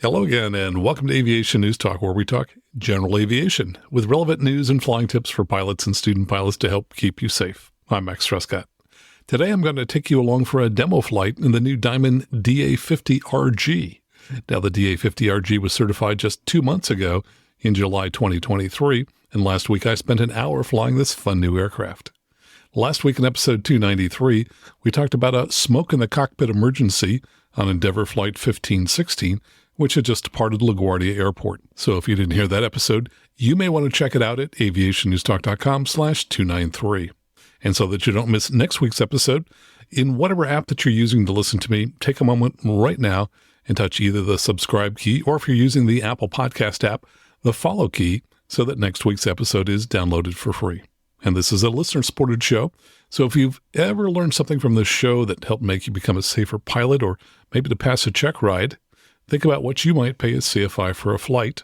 Hello again, and welcome to Aviation News Talk, where we talk general aviation with relevant news and flying tips for pilots and student pilots to help keep you safe. I'm Max Trescott. Today, I'm going to take you along for a demo flight in the new Diamond DA50RG. Now, the DA50RG was certified just 2 months ago in July 2023, and last week I spent an hour flying this fun new aircraft. Last week in episode 293, we talked about a smoke in the cockpit emergency on Endeavour Flight 1516, which had just departed LaGuardia Airport. So if you didn't hear that episode, you may want to check it out at aviationnewstalk.com/293. And so that you don't miss next week's episode, in whatever app that you're using to listen to me, take a moment right now and touch either the subscribe key, or if you're using the Apple Podcast app, the follow key, so that next week's episode is downloaded for free. And this is a listener-supported show, so if you've ever learned something from this show that helped make you become a safer pilot, or maybe to pass a check ride, think about what you might pay a CFI for a flight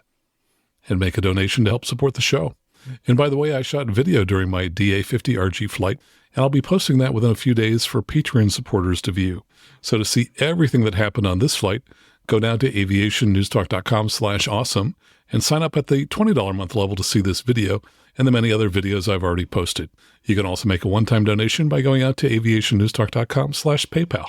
and make a donation to help support the show. And by the way, I shot video during my DA50RG flight, and I'll be posting that within a few days for Patreon supporters to view. So to see everything that happened on this flight, go down to aviationnewstalk.com/awesome and sign up at the $20 a month level to see this video and the many other videos I've already posted. You can also make a one-time donation by going out to aviationnewstalk.com/PayPal.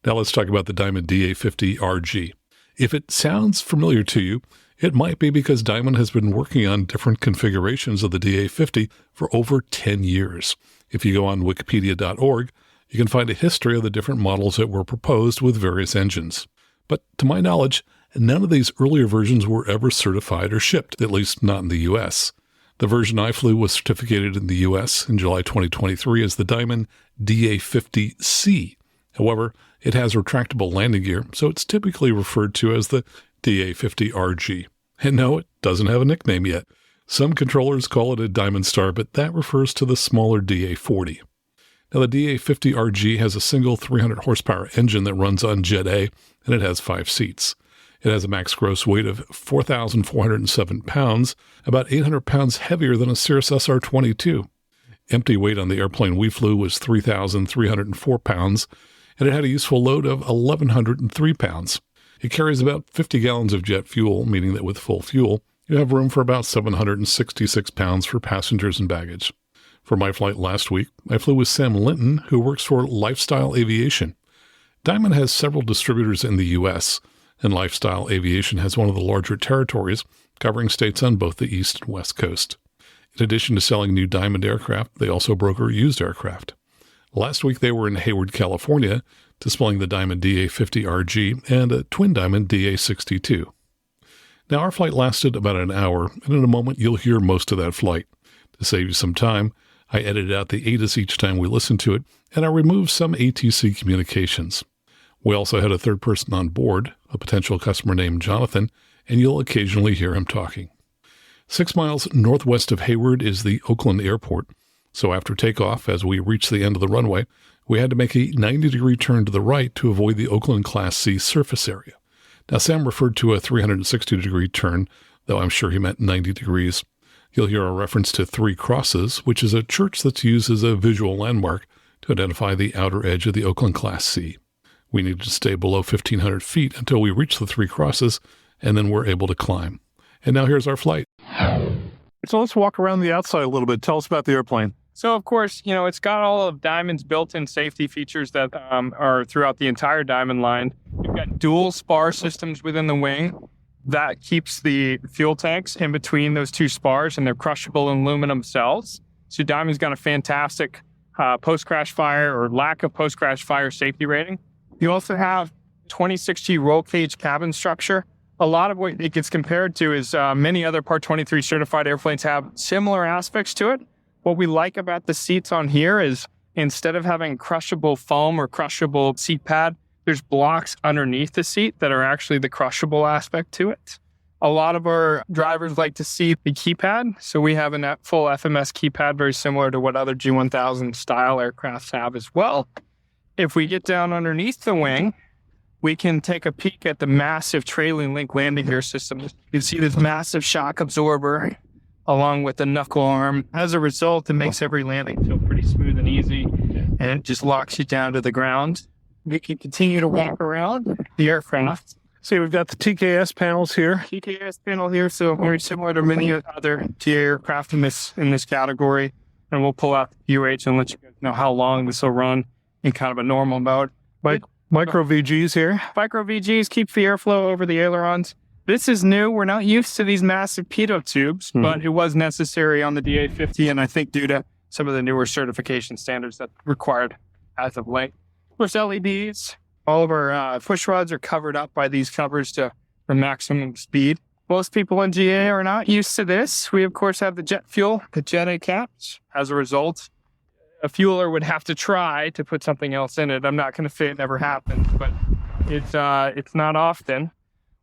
Now let's talk about the Diamond DA50RG. If it sounds familiar to you, it might be because Diamond has been working on different configurations of the DA50 for over 10 years. If you go on wikipedia.org, you can find a history of the different models that were proposed with various engines. But to my knowledge, none of these earlier versions were ever certified or shipped, at least not in the U.S. The version I flew was certificated in the U.S. in July 2023 as the Diamond DA50C. However, it has retractable landing gear, so it's typically referred to as the DA50RG. And no, it doesn't have a nickname yet. Some controllers call it a Diamond Star, but that refers to the smaller DA40. Now, the DA50RG has a single 300 horsepower engine that runs on Jet A, and it has 5 seats. It has a max gross weight of 4,407 pounds, about 800 pounds heavier than a Cirrus SR-22. Empty weight on the airplane we flew was 3,304 pounds, and it had a useful load of 1,103 pounds. It carries about 50 gallons of jet fuel, meaning that with full fuel, you have room for about 766 pounds for passengers and baggage. For my flight last week, I flew with Sam Linton, who works for ShowLifeStyle Aviation. Diamond has several distributors in the U.S., and ShowLifeStyle Aviation has one of the larger territories, covering states on both the East and West Coast. In addition to selling new Diamond aircraft, they also broker used aircraft. Last week, they were in Hayward, California, displaying the Diamond DA50RG and a twin Diamond DA62. Now, our flight lasted about an hour, and in a moment, you'll hear most of that flight. To save you some time, I edited out the ATIS each time we listened to it, and I removed some ATC communications. We also had a third person on board, a potential customer named Jonathan, and you'll occasionally hear him talking. 6 miles northwest of Hayward is the Oakland Airport. So after takeoff, as we reached the end of the runway, we had to make a 90-degree turn to the right to avoid the Oakland Class C surface area. Now, Sam referred to a 360-degree turn, though I'm sure he meant 90 degrees. You'll hear a reference to Three Crosses, which is a church that's used as a visual landmark to identify the outer edge of the Oakland Class C. We needed to stay below 1,500 feet until we reached the Three Crosses, and then we're able to climb. And now here's our flight. So let's walk around the outside a little bit. Tell us about the airplane. So, of course, it's got all of Diamond's built-in safety features that are throughout the entire Diamond line. You've got dual spar systems within the wing. That keeps the fuel tanks in between those two spars, and they're crushable aluminum cells. So Diamond's got a fantastic post-crash fire or lack of post-crash fire safety rating. You also have 26G roll cage cabin structure. A lot of what it gets compared to is many other Part 23 certified airplanes have similar aspects to it. What we like about the seats on here is instead of having crushable foam or crushable seat pad, there's blocks underneath the seat that are actually the crushable aspect to it. A lot of our drivers like to see the keypad. So we have a full FMS keypad, very similar to what other G1000 style aircrafts have as well. If we get down underneath the wing, we can take a peek at the massive trailing link landing gear system. You can see this massive shock absorber along with the knuckle arm. As a result, it makes every landing feel pretty smooth and easy, and it just locks you down to the ground. We can continue to walk around the aircraft. See, we've got the TKS panels here. TKS panel here, so very similar to many other TA aircraft in this category. And we'll pull out the UH and let you guys know how long this will run in kind of a normal mode. Micro VGs here. Micro VGs keep the airflow over the ailerons. This is new. We're not used to these massive pitot tubes, but it was necessary on the DA50, and I think due to some of the newer certification standards that required as of late. Of course, LEDs. All of our push rods are covered up by these covers for maximum speed. Most people in GA are not used to this. We, of course, have the jet fuel, the jet A caps. As a result, a fueler would have to try to put something else in it. I'm not going to say it never happens, but it's not often.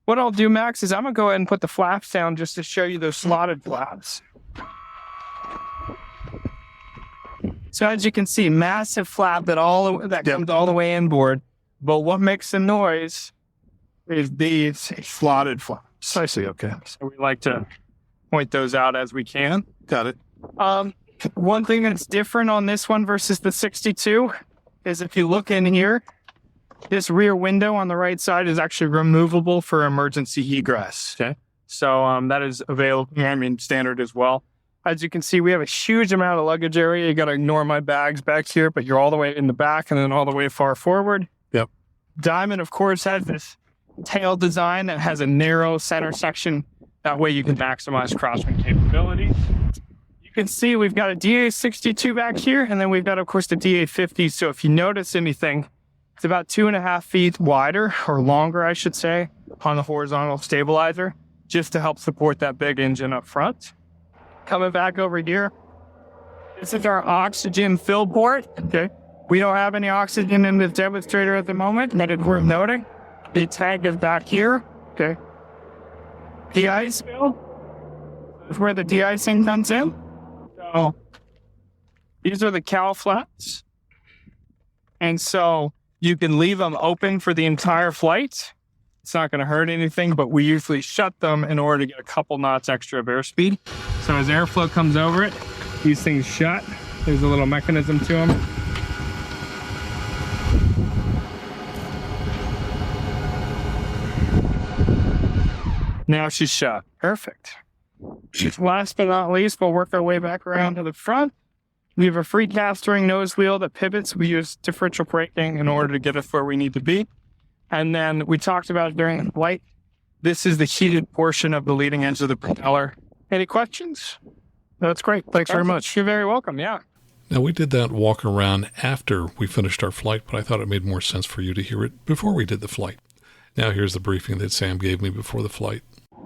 What I'll do, Max, is I'm going to go ahead and put the flaps down just to show you those slotted flaps. So as you can see, massive flap that comes all the way inboard. But what makes the noise is these slotted flaps. I see, okay. So we like to point those out as we can. Got it. One thing that's different on this one versus the 62 is if you look in here, this rear window on the right side is actually removable for emergency egress. Okay. So that is available, standard as well. As you can see, we have a huge amount of luggage area. You got to ignore my bags back here, but you're all the way in the back and then all the way far forward. Yep. Diamond, of course, has this tail design that has a narrow center section. That way you can maximize crosswind capability. You can see we've got a DA62 back here, and then we've got, of course, the DA50. So if you notice anything, it's about 2.5 feet wider, or longer, I should say, on the horizontal stabilizer, just to help support that big engine up front. Coming back over here, this is our oxygen fill port. Okay. We don't have any oxygen in this demonstrator at the moment, but it's worth noting. The tank is back here. Okay. De-ice fill is where the de-icing comes in. So these are the cowl flaps. And so you can leave them open for the entire flight. It's not going to hurt anything, but we usually shut them in order to get a couple knots extra of airspeed. So as airflow comes over it, these things shut. There's a little mechanism to them. Now she's shut. Perfect. Last but not least, we'll work our way back around to the front. We have a free castering nose wheel that pivots. We use differential braking in order to get us where we need to be. And then we talked about during the flight, this is the heated portion of the leading edge of the propeller. Any questions? That's great. Thanks very much. You're very welcome. Yeah. Now, we did that walk around after we finished our flight, but I thought it made more sense for you to hear it before we did the flight. Now, here's the briefing that Sam gave me before the flight.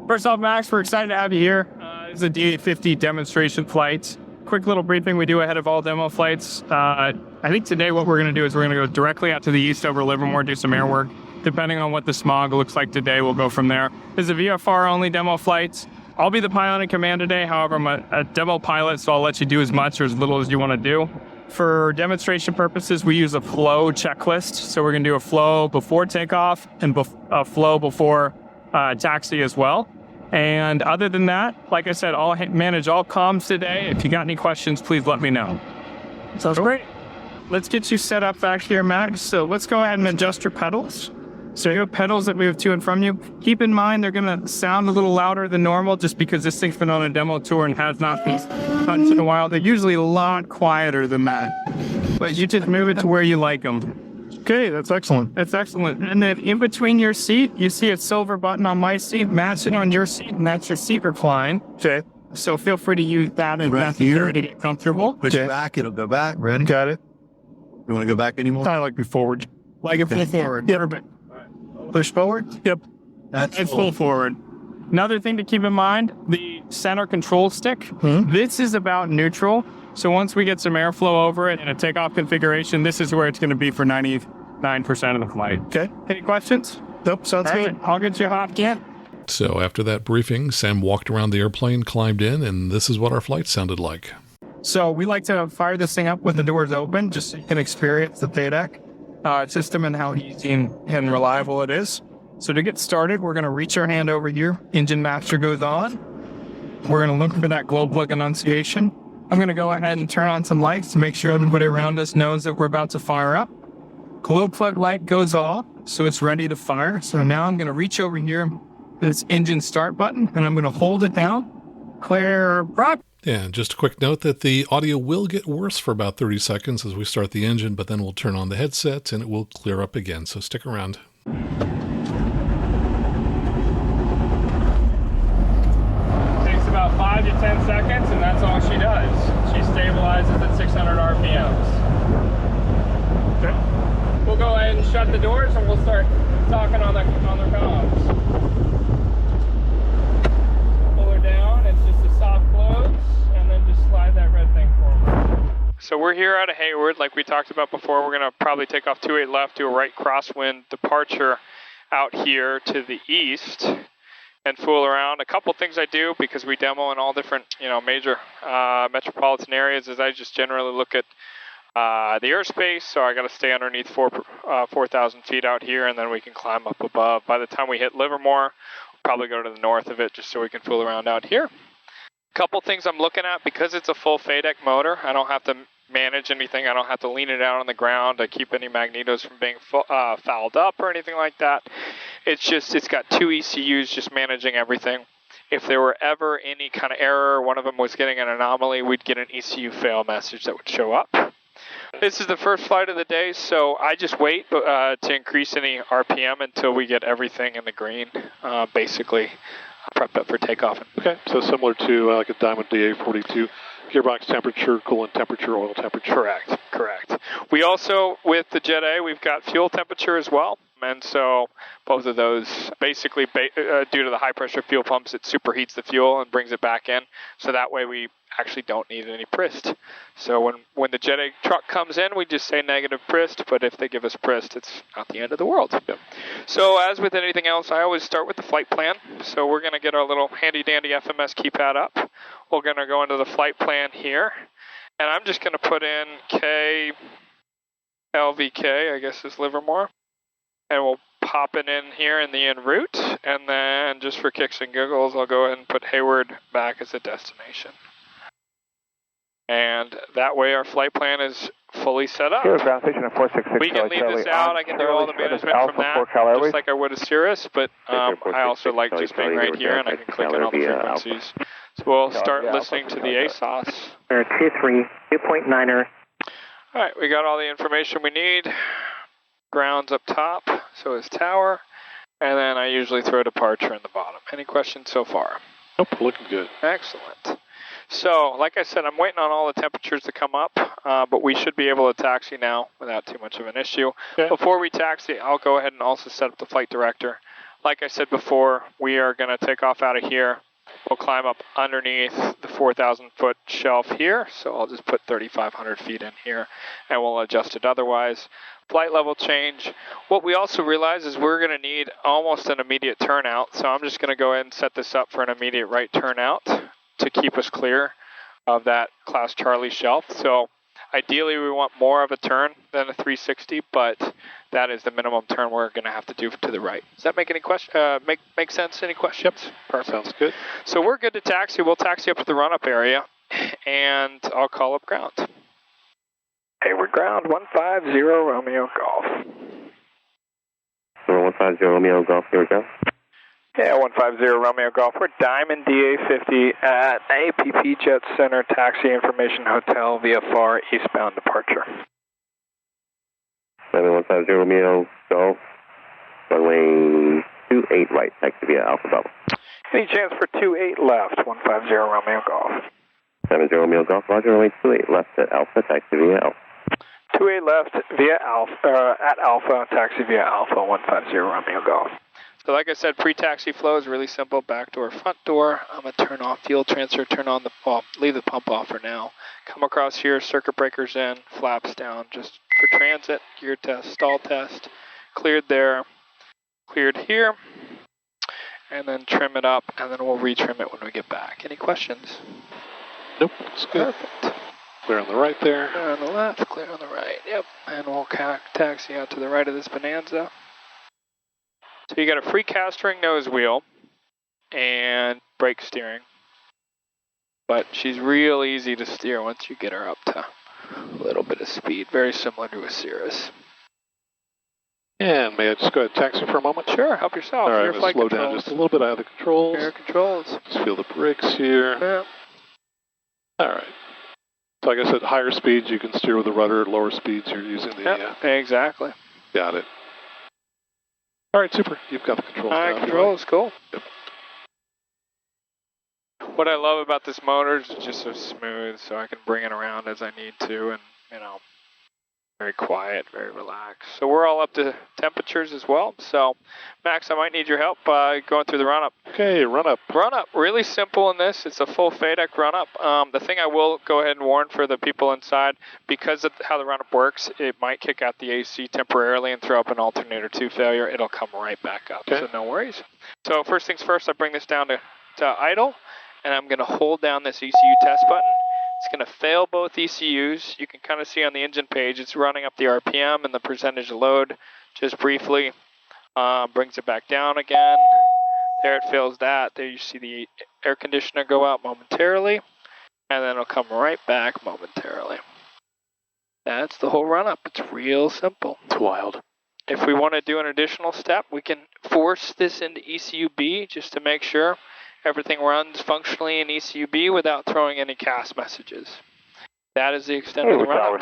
First off, Max, we're excited to have you here. It's a DA50 demonstration flight. Quick little briefing we do ahead of all demo flights. I think today what we're going to do is we're going to go directly out to the east over Livermore, do some air work. Depending on what the smog looks like today, we'll go from there. This is a VFR-only demo flight. I'll be the pilot in command today. However, I'm a demo pilot, so I'll let you do as much or as little as you want to do. For demonstration purposes, we use a flow checklist. So we're going to do a flow before takeoff and a flow before taxi as well. And other than that, like I said, I'll manage all comms today. If you got any questions, please let me know. Sounds great. Let's get you set up back here, Max. So let's go ahead and adjust your pedals. So you have pedals that move to and from you. Keep in mind they're going to sound a little louder than normal just because this thing's been on a demo tour and has not been touched in a while. They're usually a lot quieter than that. But you just move it to where you like them. Okay, that's excellent. That's excellent. And then in between your seat, you see a silver button on my seat, matching on your seat, and that's your seat recline. Okay. So feel free to use that as necessary to get comfortable. Push it back, it'll go back. Ready? Got it. You want to go back anymore? I like to be forward. Like it full forward. Yep. Perfect. Push forward? Yep. It's full forward. Another thing to keep in mind, the center control stick. This is about neutral. So once we get some airflow over it in a takeoff configuration, this is where it's going to be for 99% of the flight. Okay. Any questions? Nope, sounds good. I'll get you hot again. So after that briefing, Sam walked around the airplane, climbed in, and this is what our flight sounded like. So we like to fire this thing up with the doors open, just so you can experience the FADEC system and how easy and reliable it is. So to get started, we're going to reach our hand over here. Engine master goes on. We're going to look for that glow plug annunciation. I'm going to go ahead and turn on some lights to make sure everybody around us knows that we're about to fire up. Glow plug light goes off. so it's ready to fire. So now I'm going to reach over here to this engine start button, and I'm going to hold it down. Clear, prop. And just a quick note that the audio will get worse for about 30 seconds as we start the engine, but then we'll turn on the headset and it will clear up again. So stick around. Takes about 5 to 10 seconds, and that's all she does. She stabilizes at 600 RPMs. Okay. We'll go ahead and shut the doors, and we'll start talking on the comms. Pull her down. It's just a soft close, and then just slide that red thing forward. So we're here out of Hayward, like we talked about before. We're going to probably take off 28 left, do a right crosswind departure out here to the east, and fool around. A couple things I do, because we demo in all different, major metropolitan areas, is I just generally look at the airspace. So I got to stay underneath 4,000 feet out here, and then we can climb up above. By the time we hit Livermore, we'll probably go to the north of it just so we can fool around out here. Couple things I'm looking at, because it's a full FADEC motor, I don't have to manage anything. I don't have to lean it out on the ground to keep any magnetos from being fouled up or anything like that. It's got 2 ECUs just managing everything. If there were ever any kind of error, one of them was getting an anomaly, we'd get an ECU fail message that would show up. This is the first flight of the day, so I just wait to increase any RPM until we get everything in the green, basically prepped up for takeoff. Okay, so similar to like a Diamond DA42, gearbox temperature, coolant temperature, oil temperature. Correct. We also, with the Jet A, we've got fuel temperature as well. And so both of those, basically due to the high pressure fuel pumps, it superheats the fuel and brings it back in. So that way we actually don't need any prist. So when the Jet A truck comes in, we just say negative prist, but if they give us prist, it's not the end of the world. Yep. So as with anything else, I always start with the flight plan. So we're going to get our little handy dandy FMS keypad up. We're going to go into the flight plan here. And I'm just going to put in K, LVK, I guess is Livermore. And we'll pop it in here in the en route. And then just for kicks and giggles, I'll go ahead and put Hayward back as a destination. And that way our flight plan is fully set up. Ground station at 466. We can leave this out. I can do all the management from that, just like I would a Cirrus. But I also like just being right here, and I can click on all the frequencies. So we'll start listening to the ASOS. 2.9er. All right, we got all the information we need. Ground's up top, so is tower. And then I usually throw departure in the bottom. Any questions so far? Nope, looking good. Excellent. So, like I said, I'm waiting on all the temperatures to come up, but we should be able to taxi now without too much of an issue. Okay. Before we taxi, I'll go ahead and also set up the flight director. Like I said before, we are going to take off out of here. We'll climb up underneath the 4,000-foot shelf here, so I'll just put 3,500 feet in here, and we'll adjust it otherwise. Flight level change. What we also realize is we're going to need almost an immediate turnout, so I'm just going to go ahead and set this up for an immediate right turnout to keep us clear of that Class Charlie shelf. So ideally we want more of a turn than a 360, but that is the minimum turn we're going to have to do to the right. Does that make any make sense? Any questions? Yep. Perfect. Sounds good. So we're good to taxi. We'll taxi up to the run-up area, and I'll call up ground. Hayward ground, 150 Romeo Golf. 150 Romeo Golf, here we go. Yeah, 150 Romeo Golf. We're Diamond DA50 at APP Jet Center Taxi Information Hotel VFR eastbound departure. 150 Romeo Golf, runway 28 right, taxi via Alpha Bravo. Any chance for 28 left, 150 Romeo Golf. 70 Romeo Golf, roger, runway 28 left at Alpha, taxi via Alpha. 28 left via Alpha, at Alpha, taxi via Alpha, 150 Romeo Golf. So like I said, pre-taxi flow is really simple. Back door, front door. I'm going to turn off fuel transfer, turn on the pump, leave the pump off for now. Come across here, circuit breakers in, flaps down, just for transit, gear test, stall test. Cleared there, cleared here. And then trim it up, and then we'll retrim it when we get back. Any questions? Nope, it's good. Perfect. Clear on the right there. Clear on the left, clear on the right. Yep. And we'll taxi out to the right of this Bonanza. So you got a free castering nose wheel and brake steering. But she's real easy to steer once you get her up to a little bit of speed. Very similar to a Cirrus. And may I just go ahead and taxi for a moment? Sure, help yourself. All right, Your I'm going flight to slow controls. down just a little bit. I have the controls. Air controls. Just feel the brakes here. Yeah. All right. So like I said, higher speeds you can steer with the rudder. At lower speeds you're using the... exactly. Got it. All right, super. You've got the controls All now. right, controls, cool. Yep. What I love about this motor is it's just so smooth, so I can bring it around as I need to, and, you know, very quiet, very relaxed. So we're all up to temperatures as well. So, Max, I might need your help going through the run-up. Okay, run-up. Run-up, really simple in this. It's a full FADEC run-up. The thing I will go ahead and warn for the people inside, because of how the run-up works, it might kick out the AC temporarily and throw up an alternator 2 failure. It'll come right back up, so no worries. So first things first, I bring this down to idle, and I'm going to hold down this ECU test button. It's going to fail both ECUs. You can kind of see on the engine page, it's running up the RPM and the percentage of load just briefly. Brings it back down again. There it fails that. There you see the air conditioner go out momentarily, and then it'll come right back momentarily. That's the whole run-up. It's real simple. It's wild. If we want to do an additional step, we can force this into ECU B just to make sure everything runs functionally in ECU B without throwing any CAS messages. That is the extent of the run-up.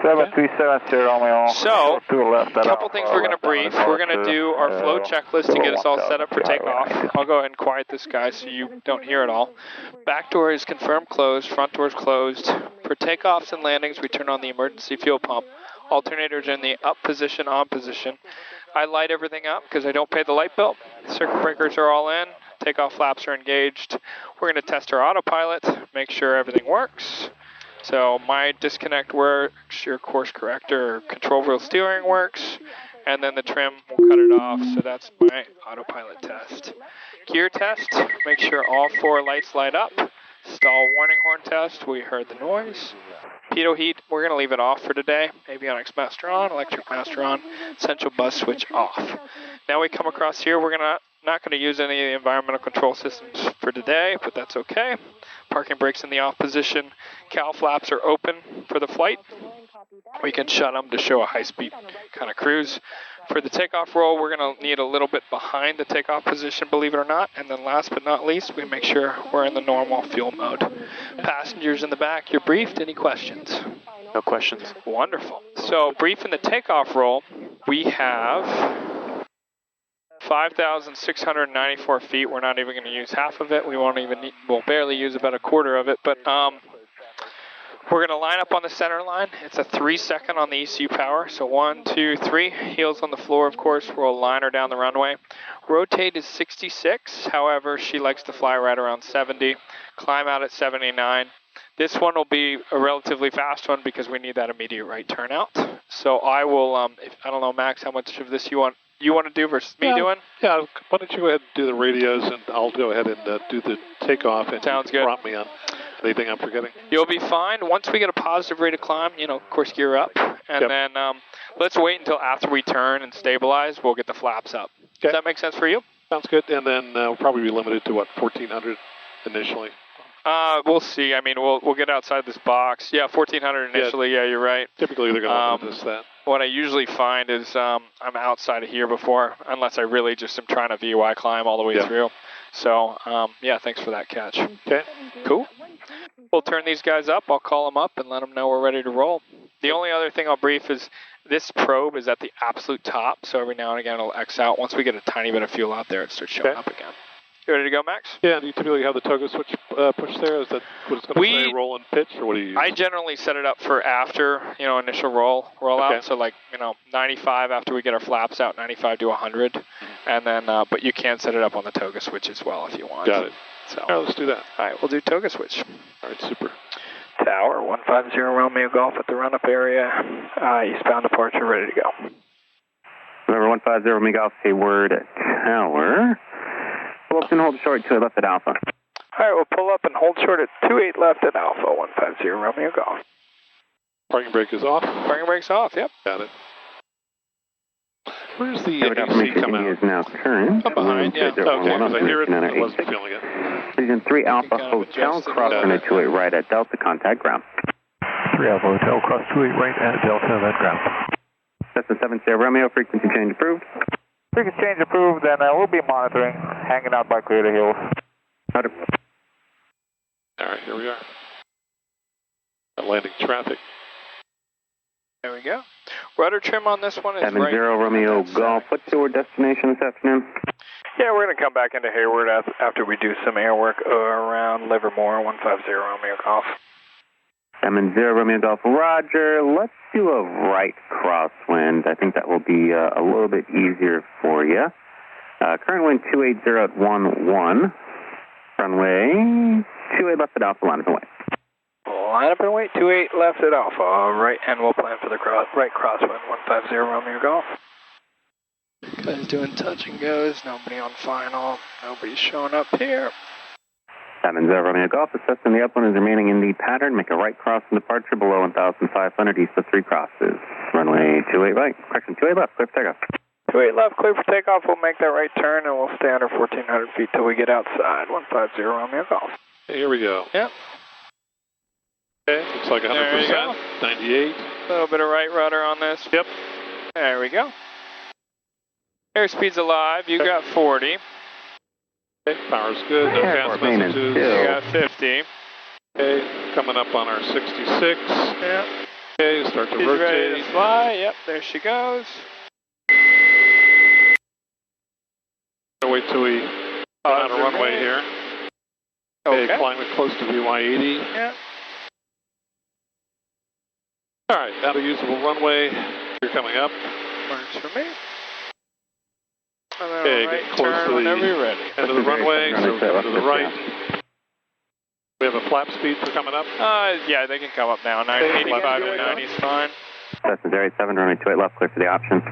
7370 So, a couple things we're going to brief. We're going to do our flow checklist to get us all set up for takeoff. I'll go ahead and quiet this guy so you don't hear it all. Back door is confirmed closed. Front door is closed. For takeoffs and landings, we turn on the emergency fuel pump. Alternators are in the up position, on position. I light everything up because I don't pay the light bill. Circuit breakers are all in. Takeoff flaps are engaged. We're going to test our autopilot, make sure everything works. So my disconnect works, your course corrector or control wheel steering works, and then the trim will cut it off. So that's my autopilot test. Gear test, make sure all 4 lights light up. Stall warning horn test, we heard the noise. Pitot heat, we're going to leave it off for today. Avionics master on, electric master on, central bus switch off. Now we come across here, we're not going to use any of the environmental control systems for today, but that's okay. Parking brakes in the off position. Cowl flaps are open for the flight. We can shut them to show a high-speed kind of cruise. For the takeoff roll, we're going to need a little bit behind the takeoff position, believe it or not. And then last but not least, we make sure we're in the normal fuel mode. Passengers in the back, you're briefed. Any questions? No questions. Wonderful. So brief in the takeoff roll, we have 5,694 feet. We're not even going to use half of it. We won't even need, we'll barely use about a quarter of it, but we're going to line up on the center line. It's a 3-second on the ECU power. So 1, 2, 3, heels on the floor, of course. We'll line her down the runway. Rotate is 66. However, she likes to fly right around 70. Climb out at 79. This one will be a relatively fast one because we need that immediate right turnout. So I will, I don't know, Max, how much of this you want to do versus me doing? Yeah, why don't you go ahead and do the radios, and I'll go ahead and do the takeoff, and sounds good. Prompt me on anything I'm forgetting. You'll be fine. Once we get a positive rate of climb, of course, gear up. And then let's wait until after we turn and stabilize, we'll get the flaps up. Okay. Does that make sense for you? Sounds good. And then we'll probably be limited to, 1,400 initially? We'll see. I mean, we'll get outside this box. Yeah, 1,400 initially. Yeah, you're right. Typically, they're going to limit us that. What I usually find is I'm outside of here before, unless I really just am trying to VY climb all the way through. So, thanks for that catch. Okay. Cool. We'll turn these guys up. I'll call them up and let them know we're ready to roll. The only other thing I'll brief is this probe is at the absolute top, so every now and again it'll X out. Once we get a tiny bit of fuel out there, it starts showing up again. You ready to go, Max? Yeah, do you typically have the toggle switch pushed there? Is that what it's going to say, roll and pitch, or what do you use? I generally set it up for after, initial roll out. So 95 after we get our flaps out, 95 to 100. And then, but you can set it up on the toga switch as well if you want. Got it. So, all right, let's do that. All right, we'll do toga switch. All right, super. Tower, 150 Romeo Golf at the run-up area. Eastbound departure, ready to go. Number 150 Romeo Golf, Hayward Tower. Pull up and hold short to left at Alpha. All right, we'll pull up and hold short at 28 left at Alpha, 150 Romeo Golf. Parking brake is off. Parking brake's off, yep. Got it. Where's the AC come out? Is now current. I'm behind, yeah. Okay, because I hear it, I wasn't feeling it. Region 3 Alpha Hotel, cross runway 28 right at Delta, contact ground. 3 Alpha Hotel, cross 28 right at Delta, that ground. Cessna 70 Romeo, frequency change approved. Frequency change approved, and we'll be monitoring, hanging out by clear to hills. Roger. All right, here we are. Landing traffic. There we go. Rudder trim on this one is 70 right. Romeo Golf. What's your destination this afternoon? Yeah, we're going to come back into Hayward after we do some air work around Livermore, 150 Romeo Golf. 70 Romeo Golf. Roger. Let's do a right crosswind. I think that will be a little bit easier for you. Current wind 280 at 11. Runway 28 left at Alpha, line up and wait. Line up and wait, 28 left at Alpha. All right, and we'll plan for the right crosswind, 150 Romeo Golf. Guys doing touch and goes, nobody on final, nobody's showing up here. 70 Romeo Golf. The Cessna in the upwind is remaining in the pattern. Make a right cross and departure below 1,500 east of 3 crosses. Runway 28 right. Correction, 28 left. Clear for takeoff. 28 left, clear for takeoff. We'll make that right turn and we'll stay under 1,400 feet till we get outside. 150 Romeo Golf. Okay, here we go. Yep. Okay, looks like 100%. 98. A little bit of right rudder on this. Yep. There we go. Airspeed's alive. You got 40. Okay, power's good. No gas messages. You got 50. Okay, coming up on our 66. Yep. Okay, start to She's rotate. ready to fly. Yep, there she goes. Wait till we get on a runway here. Okay, climb it close to VY80. Yep. All right, now the usable runway. You're coming up. Works for me. Okay, right get close turn to whenever the you're ready. end of the runway, so we come to the right. We have a flap speed for coming up. Yeah, they can come up now. 85 to 90 is fine. Cessna 087, runway 28 left. Clear for the option.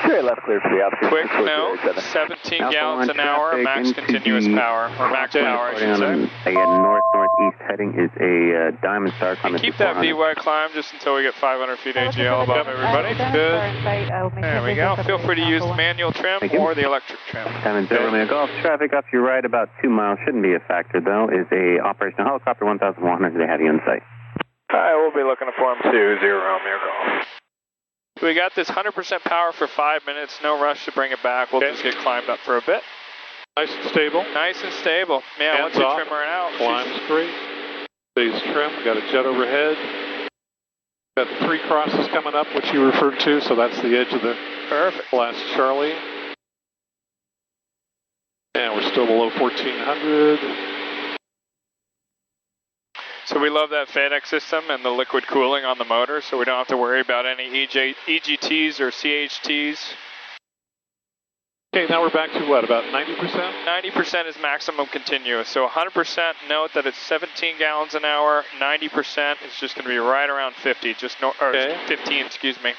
28 left, clear for the option. Quick note, 17 gallons an hour, max continuous power, or max power, I should say. Again, north-northeast heading is a Diamond Star. Keep that VY climb just until we get 500 feet AGL above everybody. Good. There we go. Feel free to use the manual trim or the electric trim. 70 Romeo Golf. Traffic off your right about 2 miles. Shouldn't be a factor, though. Is a operational helicopter 1,100. They have you in sight. All right, we'll be looking to form 20 Romeo Golf. We got this 100% power for 5 minutes. No rush to bring it back. We'll just get climbed up for a bit. Nice and stable. Nice and stable. Yeah, Hands once you off. trim her out. Climb's great. Stays trim. Got a jet overhead. Got the 3 crosses coming up, which you referred to, so that's the edge of the last Charlie. And we're still below 1,400. So we love that FADEC system and the liquid cooling on the motor, so we don't have to worry about any EGTs or CHTs. Okay, now we're back to what, about 90%? 90% is maximum continuous. So 100%, note that it's 17 gallons an hour. 90% is just going to be right around 50, or 15, excuse me.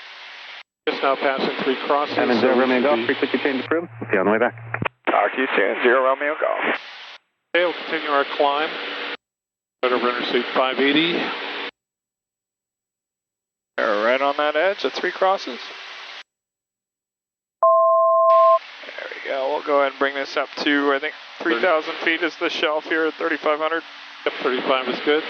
Just now passing 3 crosses. 70 Romeo Golf. Frequency change approved. We'll see you on the way back. Talk to you soon. 0 Romeo Golf. Okay, we'll continue our climb. Right over Interstate 580. Right on that edge of 3 crosses. There we go. We'll go ahead and bring this up to, I think, 3,000 feet is the shelf here at 3,500. Yep, 35 is good.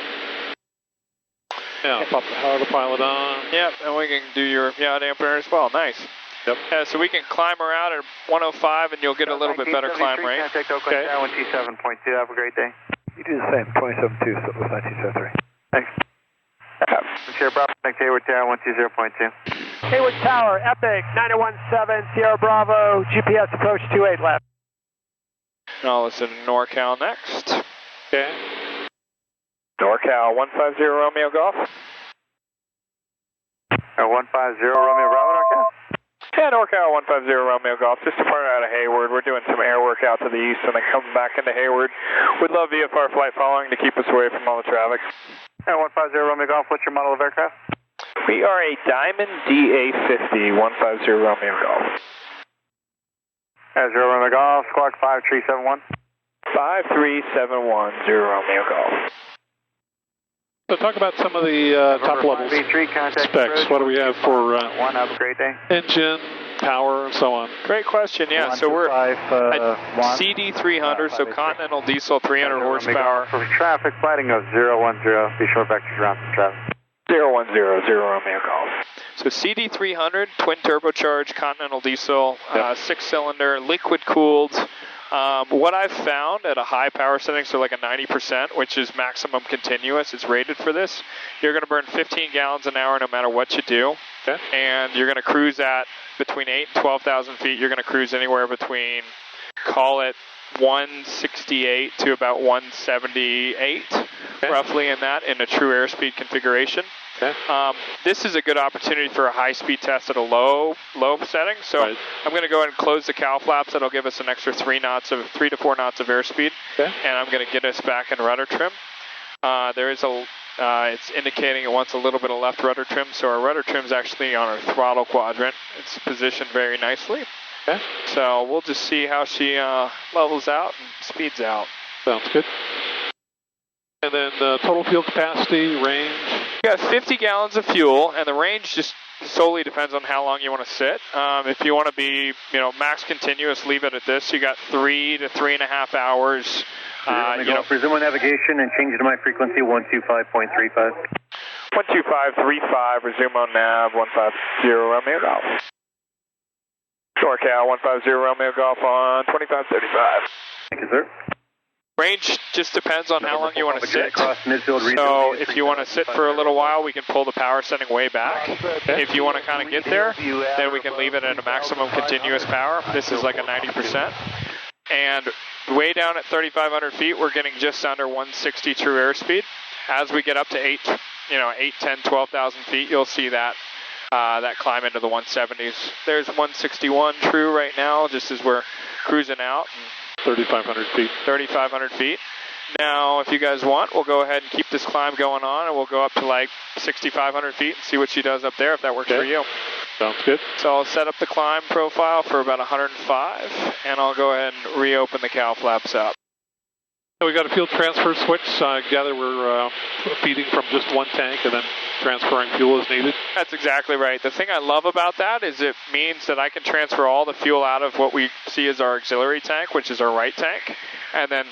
Yeah, pop the autopilot on. Yep, and we can do your dampener as well. Nice. Yep. Yeah, so we can climb her out at 105 and you'll get a little bit better climb rate. Okay. 127.2. Have a great day. You do the same. 27.2, so it was 1973. Thanks. Sierra Bravo, next Hayward Tower, 120.2. Hayward Tower, Epic, 9017, Sierra Bravo, GPS approach 28 left. And I'll listen to NorCal next. Okay. NorCal, 150 Romeo Golf. 150 Romeo Bravo, NorCal. Yeah, NorCal 150 Romeo Golf, just departed out of Hayward. We're doing some air work out to the east and then coming back into Hayward. We'd love VFR flight following to keep us away from all the traffic. 150 Romeo Golf, what's your model of aircraft? We are a Diamond DA50, 150 Romeo Golf. 0 Romeo Golf, squawk 5371. 5371, 0 Romeo Golf. So talk about some of the top level specs. What do we have for have a great day. Engine, power, and so on? Great question, yeah. So we're at CD300, so Continental Diesel, 300 horsepower. For traffic, flighting of 010, be sure vectors around some traffic. 010, 0 Romeo Golf. So CD300, twin turbocharged Continental diesel, 6-cylinder, liquid cooled. What I've found at a high power setting, so like a 90%, which is maximum continuous, it's rated for this, you're going to burn 15 gallons an hour no matter what you do. Okay. And you're going to cruise at between 8 and 12,000 feet. You're going to cruise anywhere between, call it 168 to about 178, roughly in that, in a true airspeed configuration. Okay. This is a good opportunity for a high-speed test at a low setting. So Right. I'm going to go ahead and close the cowl flaps. That'll give us an extra 3 to 4 knots of airspeed. Okay. And I'm going to get us back in rudder trim. There is it's indicating it wants a little bit of left rudder trim. So our rudder trim is actually on our throttle quadrant. It's positioned very nicely. Okay. So we'll just see how she levels out and speeds out. Sounds good. And then total fuel capacity, range? You got 50 gallons of fuel, and the range just solely depends on how long you want to sit. If you want to be, max continuous, leave it at this. You got 3 to 3.5 hours. Resume navigation and change to my frequency 125.35. 12535, resume on nav, 150 Romeo Golf. NorCal 150 Romeo Golf on 2535. Thank you, sir. Range just depends on how long you want to sit. So if you want to sit for a little while, we can pull the power setting way back. If you want to kind of get there, then we can leave it at a maximum continuous power. This is like a 90%. And way down at 3,500 feet, we're getting just under 160 true airspeed. As we get up to 8, 10, 12,000 feet, you'll see that that climb into the 170s. There's 161 true right now, just as we're cruising out. 3,500 feet. 3,500 feet. Now, if you guys want, we'll go ahead and keep this climb going on, and we'll go up to like 6,500 feet and see what she does up there, if that works for you. Sounds good. So I'll set up the climb profile for about 105, and I'll go ahead and reopen the cowl flaps up. So we got a fuel transfer switch. I gather we're feeding from just one tank and then transferring fuel as needed. That's exactly right. The thing I love about that is it means that I can transfer all the fuel out of what we see as our auxiliary tank, which is our right tank. And then,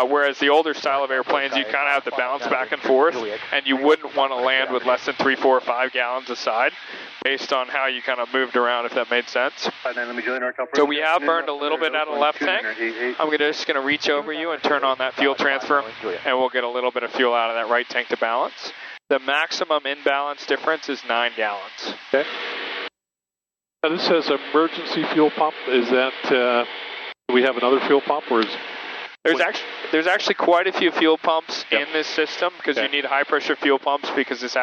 whereas the older style of airplanes, you kind of have to bounce back and forth, and you wouldn't want to land with less than 3, 4, or 5 gallons aside, based on how you kind of moved around, if that made sense. So we have burned a little bit out of the left tank. I'm just going to reach over you and turn on that fuel transfer, and we'll get a little bit of fuel out of that right tank to balance. The maximum imbalance difference is 9 gallons. Okay. Now this says emergency fuel pump. Is that, do we have another fuel pump, or is... There's actually quite a few fuel pumps in this system, because you need high pressure fuel pumps, because this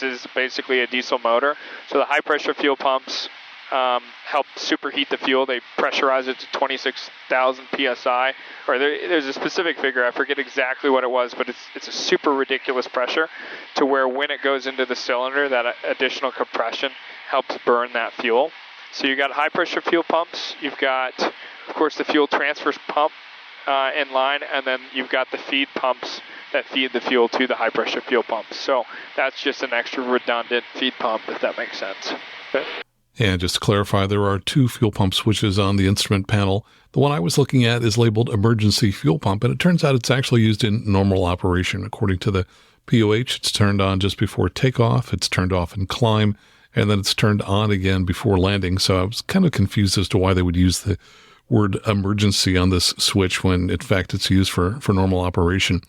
is basically a diesel motor. So the high pressure fuel pumps help superheat the fuel. They pressurize it to 26,000 psi, or there's a specific figure. I forget exactly what it was, but it's a super ridiculous pressure, to where when it goes into the cylinder, that additional compression helps burn that fuel. So you got high pressure fuel pumps. You've got, of course, the fuel transfer pump in line, and then you've got the feed pumps that feed the fuel to the high pressure fuel pumps. So that's just an extra redundant feed pump, if that makes sense. Okay. And just to clarify, there are 2 fuel pump switches on the instrument panel. The one I was looking at is labeled emergency fuel pump, and it turns out it's actually used in normal operation. According to the POH, it's turned on just before takeoff, it's turned off in climb, and then it's turned on again before landing. So I was kind of confused as to why they would use the word emergency on this switch when in fact it's used for normal operation.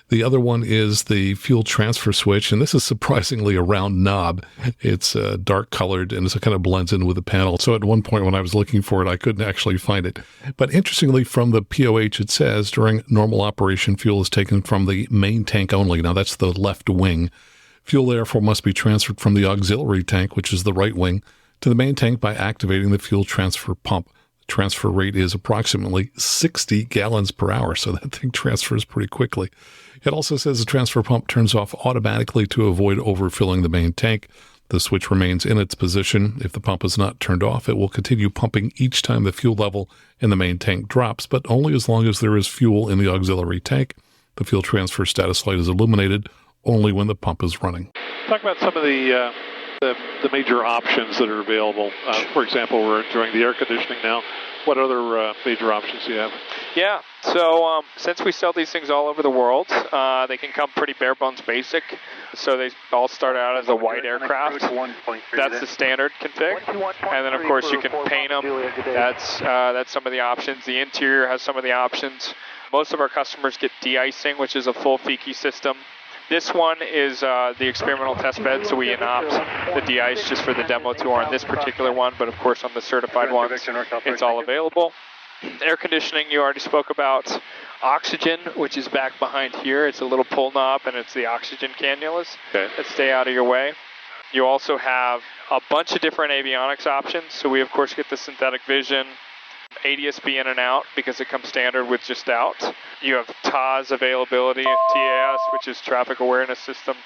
The other one is the fuel transfer switch, and this is surprisingly a round knob. It's dark colored, and it kind of blends in with the panel. So at one point when I was looking for it, I couldn't actually find it. But interestingly, from the POH, it says during normal operation, fuel is taken from the main tank only. Now that's the left wing. Fuel therefore must be transferred from the auxiliary tank, which is the right wing, to the main tank by activating the fuel transfer pump. Transfer rate is approximately 60 gallons per hour, so that thing transfers pretty quickly. It also says the transfer pump turns off automatically to avoid overfilling the main tank. The switch remains in its position. If the pump is not turned off, it will continue pumping each time the fuel level in the main tank drops, but only as long as there is fuel in the auxiliary tank. The fuel transfer status light is illuminated only when the pump is running. Talk about some of the major options that are available. For example, we're enjoying the air conditioning now. What other major options do you have? Yeah, so since we sell these things all over the world, they can come pretty bare bones basic. So they all start out as a white aircraft. That's the standard config. And then, of course, you can paint them. That's some of the options. The interior has some of the options. Most of our customers get de-icing, which is a full FIKI system. This one is the experimental test bed, so we inopt the de-ice just for the demo tour on this particular one, but of course on the certified ones, it's all available. Air conditioning, you already spoke about. Oxygen, which is back behind here. It's a little pull knob, and it's the oxygen cannulas that stay out of your way. You also have a bunch of different avionics options. So we, of course, get the synthetic vision, ADS-B in and out because it comes standard with just out. You have TAS availability, TAS, which is Traffic Awareness System,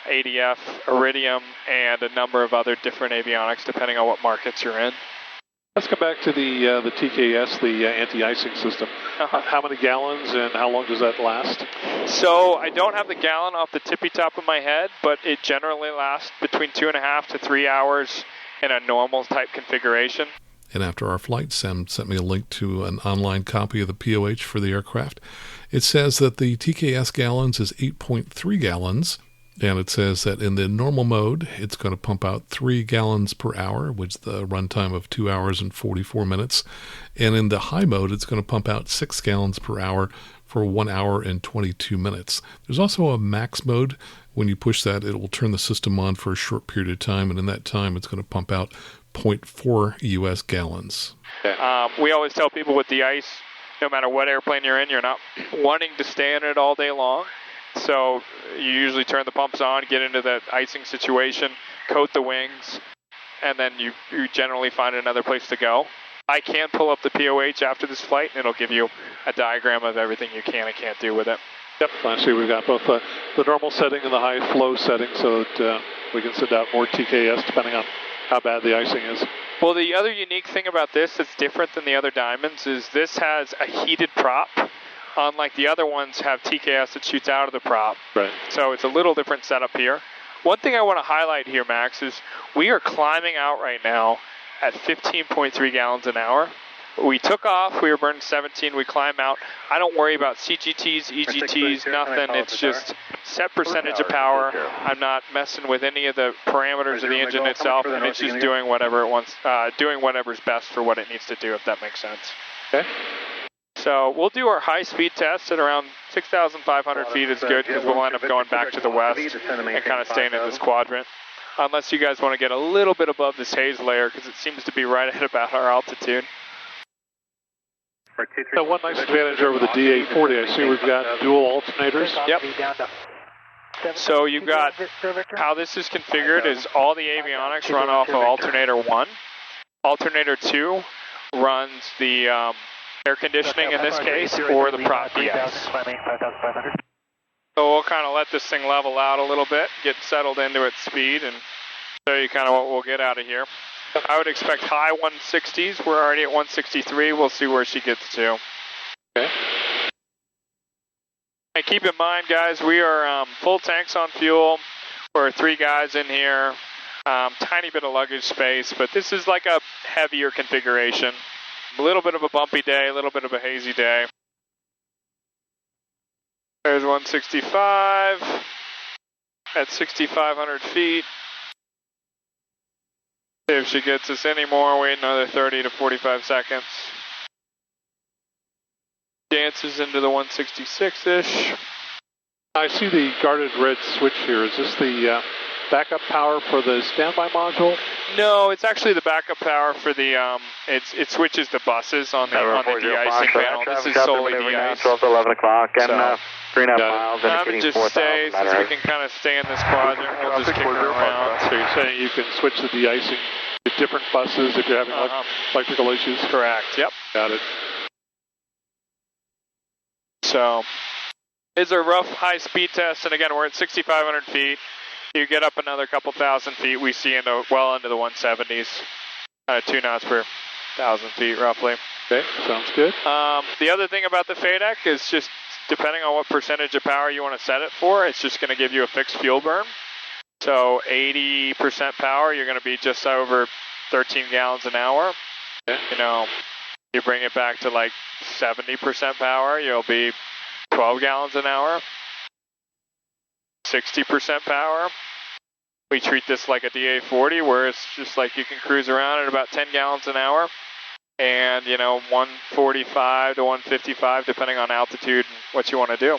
ADF, Iridium, and a number of other different avionics depending on what markets you're in. Let's come back to the TKS, the anti-icing system. How many gallons and how long does that last? So I don't have the gallon off the tippy top of my head, but it generally lasts between 2.5 to 3 hours in a normal type configuration. And after our flight, Sam sent me a link to an online copy of the POH for the aircraft. It says that the TKS gallons is 8.3 gallons. And it says that in the normal mode, it's going to pump out 3 gallons per hour, which is the runtime of 2 hours and 44 minutes. And in the high mode, it's going to pump out 6 gallons per hour for 1 hour and 22 minutes. There's also a max mode. When you push that, it will turn the system on for a short period of time. And in that time, it's going to pump out 0.4 U.S. gallons. We always tell people with the ice, no matter what airplane you're in, you're not wanting to stay in it all day long. So you usually turn the pumps on, get into that icing situation, coat the wings, and then you generally find another place to go. I can pull up the POH after this flight, and it'll give you a diagram of everything you can and can't do with it. Yep, I see we've got both the normal setting and the high flow setting so that we can send out more TKS depending on how bad the icing is. Well, the other unique thing about this that's different than the other Diamonds is this has a heated prop. Unlike the other ones have TKS that shoots out of the prop. Right. So it's a little different setup here. One thing I want to highlight here, Max, is we are climbing out right now at 15.3 gallons an hour. We took off, we were burning 17, we climb out. I don't worry about CGTs, EGTs, nothing. It's just set percentage of power. I'm not messing with any of the parameters of the engine itself, and it's just doing whatever it wants, doing whatever's best for what it needs to do, if that makes sense. Okay. So we'll do our high-speed test at around 6,500 feet is good because we'll end up going back to the west and kind of staying in this quadrant. Unless you guys want to get a little bit above this haze layer because it seems to be right at about our altitude. So one nice advantage over the DA40, I see we've got dual alternators. Yep. So you've got how this is configured is all the avionics run off of alternator 1. Alternator 2 runs the air conditioning in this case, or the prop de-ice. So we'll kind of let this thing level out a little bit, get settled into its speed, and show you kind of what we'll get out of here. I would expect high 160s. We're already at 163. We'll see where she gets to. Okay. And keep in mind, guys, we are full tanks on fuel. We're 3 guys in here. Tiny bit of luggage space, but this is like a heavier configuration. A little bit of a bumpy day, a little bit of a hazy day. There's 165 at 6,500 feet. If she gets us any more, wait another 30 to 45 seconds. Dances into the 166-ish. I see the guarded red switch here. Is this the backup power for the standby module? No, it's actually the backup power for the, it switches the buses on the de-icing panel. This is solely de-ice. 12 to 11 o'clock and 3.5 miles and I would just stay, since we can kind of stay in this quadrant, we'll just kick her around. So you're saying you can switch the de-icing to different buses if you're having electrical issues? Correct, yep. Got it. So, it's a rough high-speed test, and again, we're at 6,500 feet. You get up another couple thousand feet, we see well into the 170s, 2 knots per 1,000 feet, roughly. Okay, sounds good. The other thing about the FADEC is just depending on what percentage of power you want to set it for, it's just going to give you a fixed fuel burn. So 80% power, you're going to be just over 13 gallons an hour. Okay. You know, you bring it back to like 70% power, you'll be 12 gallons an hour. 60% power. We treat this like a DA40, where it's just like you can cruise around at about 10 gallons an hour. And, 145 to 155, depending on altitude and what you want to do.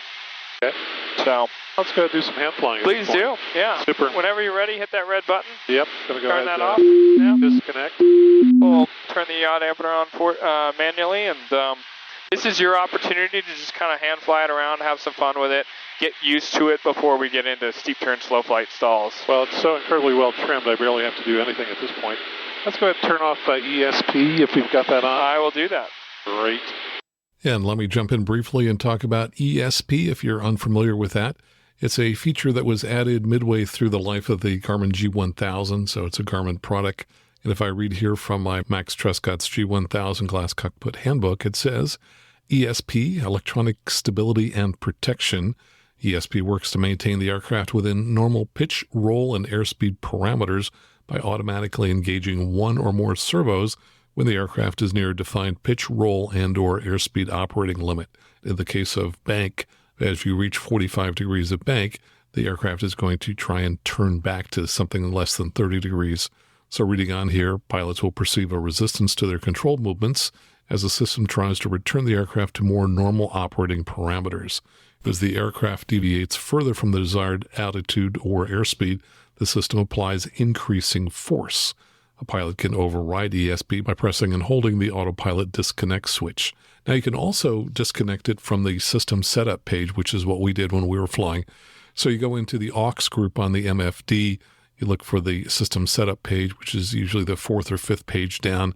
Okay. So let's go do some hand flying. Please do. Yeah. Super. Whenever you're ready, hit that red button. Yep. Gonna go turn ahead, that off. Yeah. Disconnect. We'll turn the yaw dampener on manually, and this is your opportunity to just kind of hand fly it around, have some fun with it, get used to it before we get into steep turn slow flight stalls. Well, it's so incredibly well trimmed, I barely have to do anything at this point. Let's go ahead and turn off ESP if we've got that on. I will do that. Great. And let me jump in briefly and talk about ESP if you're unfamiliar with that. It's a feature that was added midway through the life of the Garmin G1000, so it's a Garmin product. And if I read here from my Max Trescott's G1000 Glass Cockpit Handbook, it says, ESP, Electronic Stability and Protection. ESP works to maintain the aircraft within normal pitch, roll, and airspeed parameters by automatically engaging one or more servos when the aircraft is near a defined pitch, roll, and or airspeed operating limit. In the case of bank, as you reach 45 degrees of bank, the aircraft is going to try and turn back to something less than 30 degrees. So reading on here, pilots will perceive a resistance to their control movements as the system tries to return the aircraft to more normal operating parameters. As the aircraft deviates further from the desired altitude or airspeed, the system applies increasing force. A pilot can override ESP by pressing and holding the autopilot disconnect switch. Now you can also disconnect it from the system setup page, which is what we did when we were flying. So you go into the aux group on the MFD, you look for the system setup page, which is usually the fourth or fifth page down,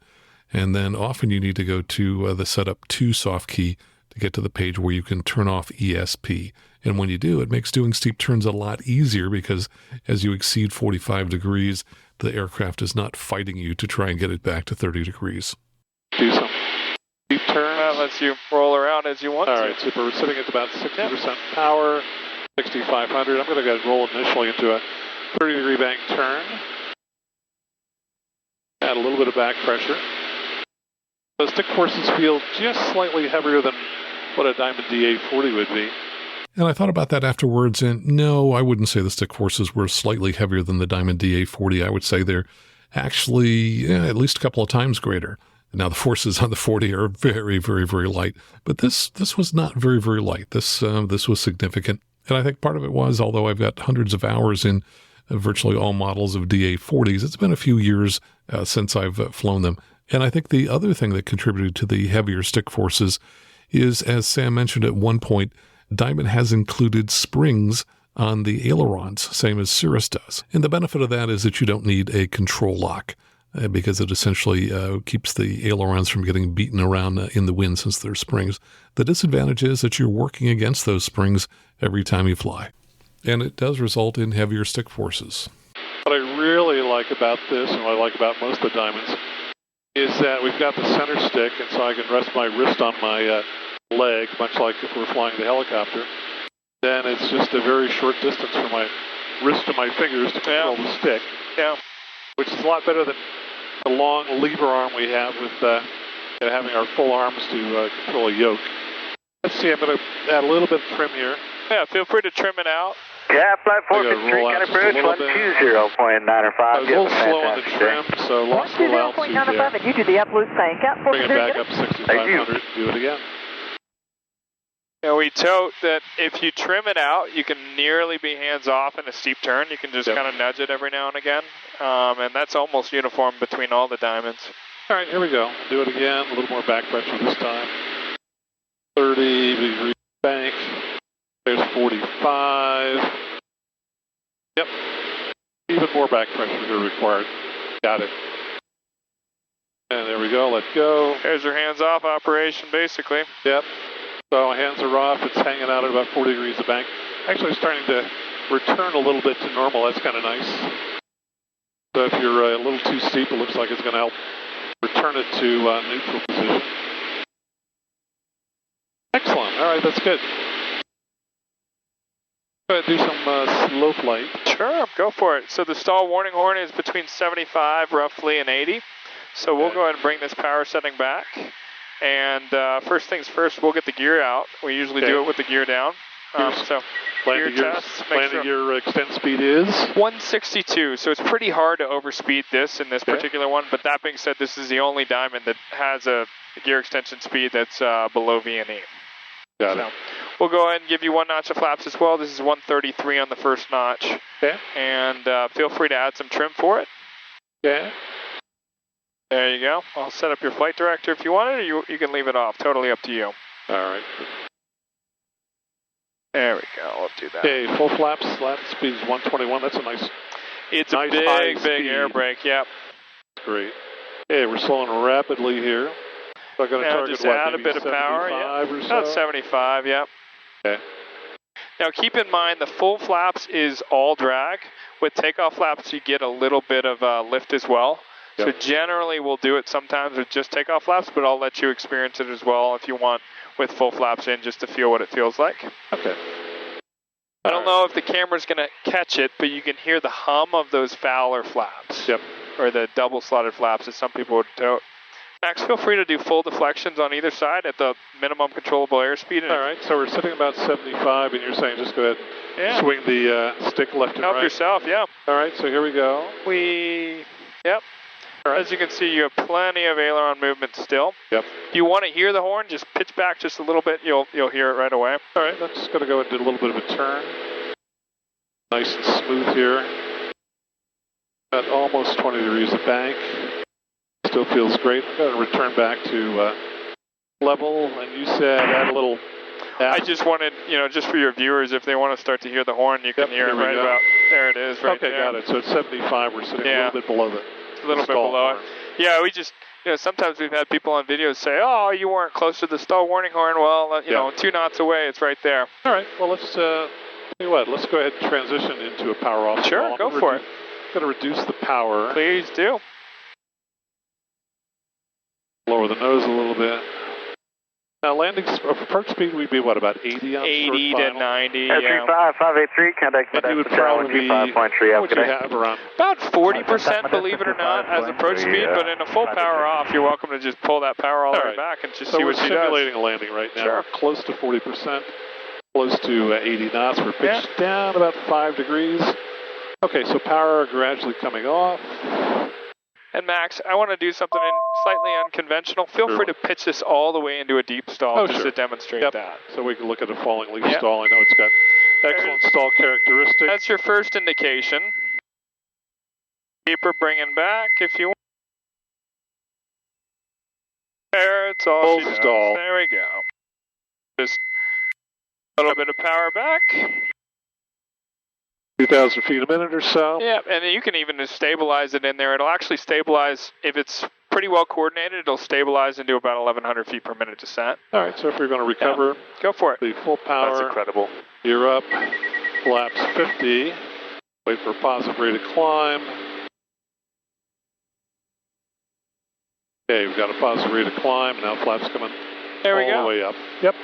and then often you need to go to the setup 2 soft key to get to the page where you can turn off ESP. And when you do, it makes doing steep turns a lot easier because as you exceed 45 degrees, the aircraft is not fighting you to try and get it back to 30 degrees. Do some steep turns. That lets you roll around as you want to. All right, super. We're sitting at about 60% power, 6,500. I'm going to go roll initially into a 30-degree bank turn. Add a little bit of back pressure. The stick forces feel just slightly heavier than what a Diamond DA40 would be. And I thought about that afterwards, and no, I wouldn't say the stick forces were slightly heavier than the Diamond DA40. I would say they're actually at least a couple of times greater. Now, the forces on the 40 are very, very, very light, but this was not very, very light. This was significant, and I think part of it was, although I've got hundreds of hours in virtually all models of DA40s, it's been a few years since I've flown them. And I think the other thing that contributed to the heavier stick forces is, as Sam mentioned at one point, Diamond has included springs on the ailerons, same as Cirrus does. And the benefit of that is that you don't need a control lock because it essentially keeps the ailerons from getting beaten around in the wind since they're springs. The disadvantage is that you're working against those springs every time you fly. And it does result in heavier stick forces. What I really like about this, and what I like about most of the Diamonds, is that we've got the center stick, and so I can rest my wrist on my leg, much like if we're flying the helicopter. Then it's just a very short distance from my wrist to my fingers to control the stick. Yeah. Which is a lot better than the long lever arm we have with having our full arms to control a yoke. Let's see, I'm going to add a little bit of trim here. Yeah, feel free to trim it out. Yeah, flight 453, County Bridge, 120.95. I was a little slow on the trim, so lost a little altitude there. And you do the absolute same. Bring it back up 6,500, do it again. And we tote that if you trim it out, you can nearly be hands-off in a steep turn. You can just kind of nudge it every now and again. And that's almost uniform between all the Diamonds. All right, here we go. Do it again. A little more back pressure this time. 30-degree bank. There's 45. Yep. Even more back pressure here required. Got it. And there we go. Let go. There's your hands-off operation, basically. Yep. So hands are off. It's hanging out at about 40 degrees of bank. Actually starting to return a little bit to normal. That's kind of nice. So if you're a little too steep, it looks like it's going to help return it to neutral position. Excellent. All right, that's good. Go ahead and do some slow flight. Sure, go for it. So the stall warning horn is between 75 roughly and 80. So we'll go ahead and bring this power setting back. And first things first, we'll get the gear out. We usually do it with the gear down. So landing gear tests, make sure. your extend speed is 162. So it's pretty hard to overspeed this in this particular one. But that being said, this is the only Diamond that has a gear extension speed that's below VNE. Got it. We'll go ahead and give you 1 notch of flaps as well. This is 133 on the first notch. Okay. And feel free to add some trim for it. Okay. There you go. I'll set up your flight director if you want it, or you can leave it off. Totally up to you. All right. There we go. We'll do that. Okay, full flaps. Flat speed is 121. That's a nice. It's nice a big speed. air brake. Yep. Great. Okay, we're slowing rapidly here. So I'm going to target just what, add a bit of power. Yep. Or so? About 75. Yep. Okay. Now keep in mind the full flaps is all drag. With takeoff flaps, you get a little bit of lift as well. Yep. So generally we'll do it sometimes with just takeoff flaps, but I'll let you experience it as well if you want with full flaps in, just to feel what it feels like. Okay. I don't know if the camera's going to catch it, but you can hear the hum of those Fowler flaps. Yep. Or the double slotted flaps that some people would tote. Max, feel free to do full deflections on either side at the minimum controllable airspeed. All right, so we're sitting about 75, and you're saying just go ahead and swing the stick left and right. Help yourself, yeah. All right, so here we go. Yep. All right. As you can see, you have plenty of aileron movement still. Yep. If you want to hear the horn, just pitch back just a little bit. You'll hear it right away. All right, I'm just going to go and do a little bit of a turn. Nice and smooth here. At almost 20 degrees of bank. Still feels great. I'm going to return back to level, and you said add a little. I just wanted, just for your viewers, if they want to start to hear the horn, you can hear it right about there. It is right there. Okay, got it. So it's 75. We're sitting a little bit below it. A little bit below it. Yeah, we just, sometimes we've had people on videos say, "Oh, you weren't close to the stall warning horn." Well, 2 knots away, it's right there. All right. Well, let's tell you what. Let's go ahead and transition into a power off. Sure, go for it. Going to reduce the power. Please do. Lower the nose a little bit. Now, landing approach speed would be what, about 80 on 80 to 90. Yeah. 583, contact and you would probably be, what would you have around? About 40%, believe it or not, as approach speed, but in a full power off, you're welcome to just pull that power all the way back and just see what she does. So we're simulating a landing right now. Sure. We're close to 40%, close to 80 knots. We're pitched down about 5 degrees. Okay, so power gradually coming off. And Max, I want to do something slightly unconventional. Feel free to pitch this all the way into a deep stall just to demonstrate that. So we can look at a falling leaf stall. I know it's got excellent stall characteristics. That's your first indication. Keep her bringing back if you want. There, it's all she does. Stall. There we go. Just a little bit of power back. 2,000 feet a minute or so. Yeah, and you can even just stabilize it in there. It'll actually stabilize, if it's pretty well coordinated, it'll stabilize into about 1,100 feet per minute descent. All right, so if you're going to recover, go for it. The full power. That's incredible. You're up, flaps 50. Wait for a positive rate of climb. Okay, we've got a positive rate of climb. Now flaps coming all the way up. Yep.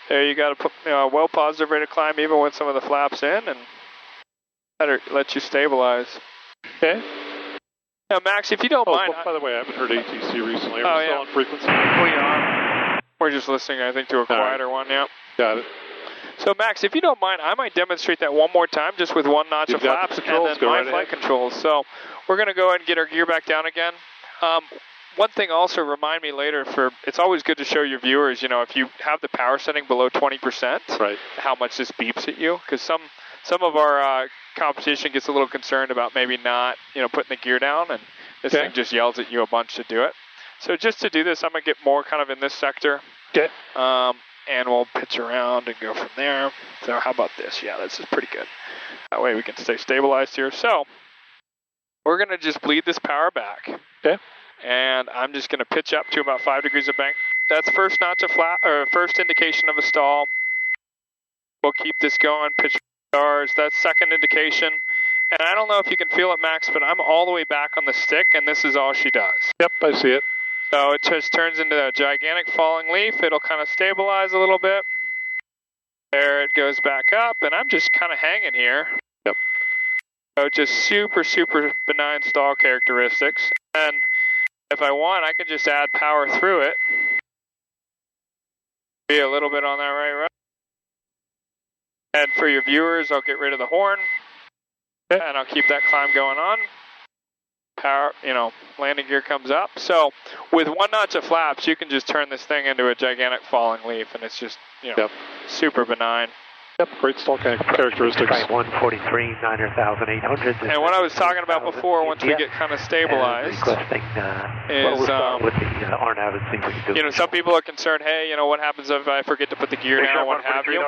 There you got a well positive rate of climb even with some of the flaps in, and let you stabilize. Okay. Now, Max, if you don't mind. By the way, I haven't heard ATC recently. Are we still on frequency? We are. We're just listening, I think, to a quieter one. Yeah. Got it. So, Max, if you don't mind, I might demonstrate that one more time, just with 1 notch of flaps and then my flight controls. So, we're going to go ahead and get our gear back down again. One thing also, remind me later, it's always good to show your viewers, if you have the power setting below 20%, how much this beeps at you. Because some of our competition gets a little concerned about maybe not, putting the gear down, and this thing just yells at you a bunch to do it. So just to do this, I'm going to get more kind of in this sector. Okay. And we'll pitch around and go from there. So how about this? Yeah, this is pretty good. That way we can stay stabilized here. So we're going to just bleed this power back. Okay. And I'm just going to pitch up to about 5 degrees of bank. That's first notch of flat, or first indication of a stall. We'll keep this going, pitch stars. That's second indication. And I don't know if you can feel it, Max, but I'm all the way back on the stick, and this is all she does. Yep, I see it. So it just turns into a gigantic falling leaf. It'll kind of stabilize a little bit. There it goes back up, and I'm just kind of hanging here. Yep. So just super, super benign stall characteristics. And if I want, I can just add power through it. Be a little bit on that right. And for your viewers, I'll get rid of the horn, and I'll keep that climb going on. Power, landing gear comes up. So with 1 notch of flaps, you can just turn this thing into a gigantic falling leaf, and it's just, super benign. Yep, great stall characteristics. 143, 9,800. And what I was talking about before, once we get kind of stabilized, is, with the RNAV and see what you do. some people are concerned, hey, what happens if I forget to put the gear down, what have you.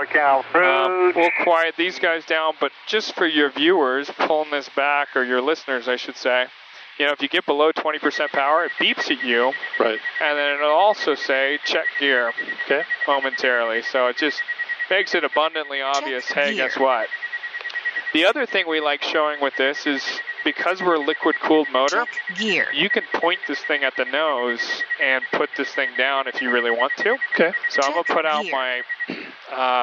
We'll quiet these guys down, but just for your viewers, pulling this back, or your listeners, I should say, if you get below 20% power, it beeps at you. Right. And then it'll also say, check gear, momentarily. So it just makes it abundantly obvious, hey, guess what? The other thing we like showing with this is, because we're a liquid-cooled motor, you can point this thing at the nose and put this thing down if you really want to. Okay. So I'm going to put out my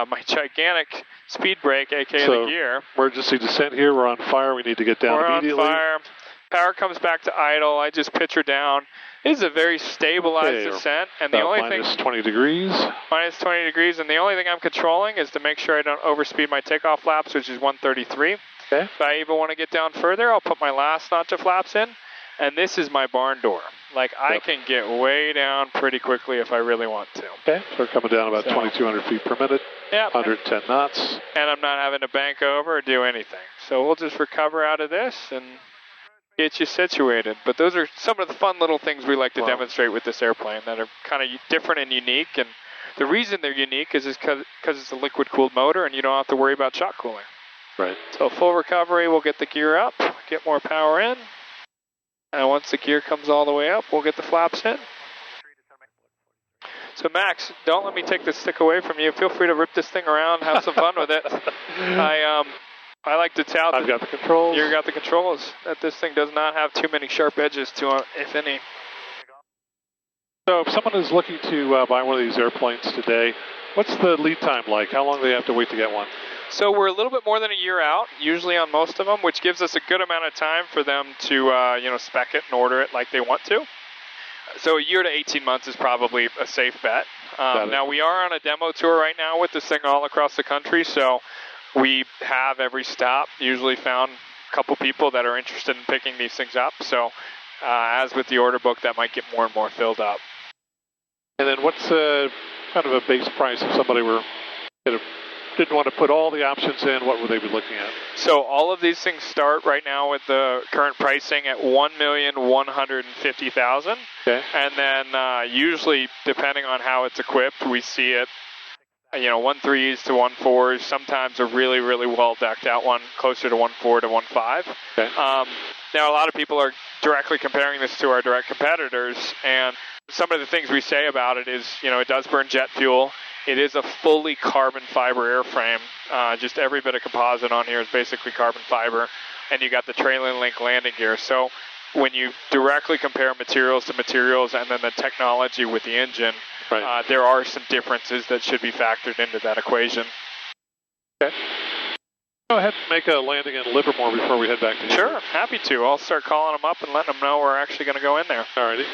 my gigantic speed brake, a.k.a. the gear. Emergency descent here. We're on fire. We need to get down immediately. We're on fire. Power comes back to idle. I just pitch her down. It is a very stabilized descent, and the only thing... Minus 20 degrees. Minus 20 degrees, and the only thing I'm controlling is to make sure I don't overspeed my takeoff flaps, which is 133. Okay. If I even want to get down further, I'll put my last notch of flaps in, and this is my barn door. I can get way down pretty quickly if I really want to. Okay, so we're coming down about 2,200 feet per minute, 110 knots. And I'm not having to bank over or do anything. So we'll just recover out of this and get you situated. But those are some of the fun little things we like to demonstrate with this airplane that are kind of different and unique. And the reason they're unique is because it's a liquid-cooled motor and you don't have to worry about shock cooling. Right. So full recovery, we'll get the gear up, get more power in. And once the gear comes all the way up, we'll get the flaps in. So Max, don't let me take this stick away from you. Feel free to rip this thing around, have some fun with it. I like to tout that I've got the controls. You got the controls. That this thing does not have too many sharp edges to it, if any. So if someone is looking to buy one of these airplanes today, what's the lead time like? How long do they have to wait to get one? So we're a little bit more than a year out, usually on most of them, which gives us a good amount of time for them to spec it and order it like they want to. So a year to 18 months is probably a safe bet. Now we are on a demo tour right now with this thing all across the country, so we have every stop usually found a couple people that are interested in picking these things up. So as with the order book, that might get more and more filled up. And then what's kind of a base price if somebody didn't want to put all the options in? What would they be looking at? So all of these things start right now with the current pricing at $1,150,000. Okay. And then usually, depending on how it's equipped, we see it, 1.3s to 1.4s. Sometimes a really, really well decked out one, closer to 1.4 to 1.5. Okay. Now a lot of people are directly comparing this to our direct competitors, and some of the things we say about it is, it does burn jet fuel. It is a fully carbon fiber airframe. Just every bit of composite on here is basically carbon fiber. And you got the trailing link landing gear. So when you directly compare materials to materials and then the technology with the engine, there are some differences that should be factored into that equation. Okay. Go ahead and make a landing in Livermore before we head back to you. Sure, happy to. I'll start calling them up and letting them know we're actually going to go in there. Alrighty.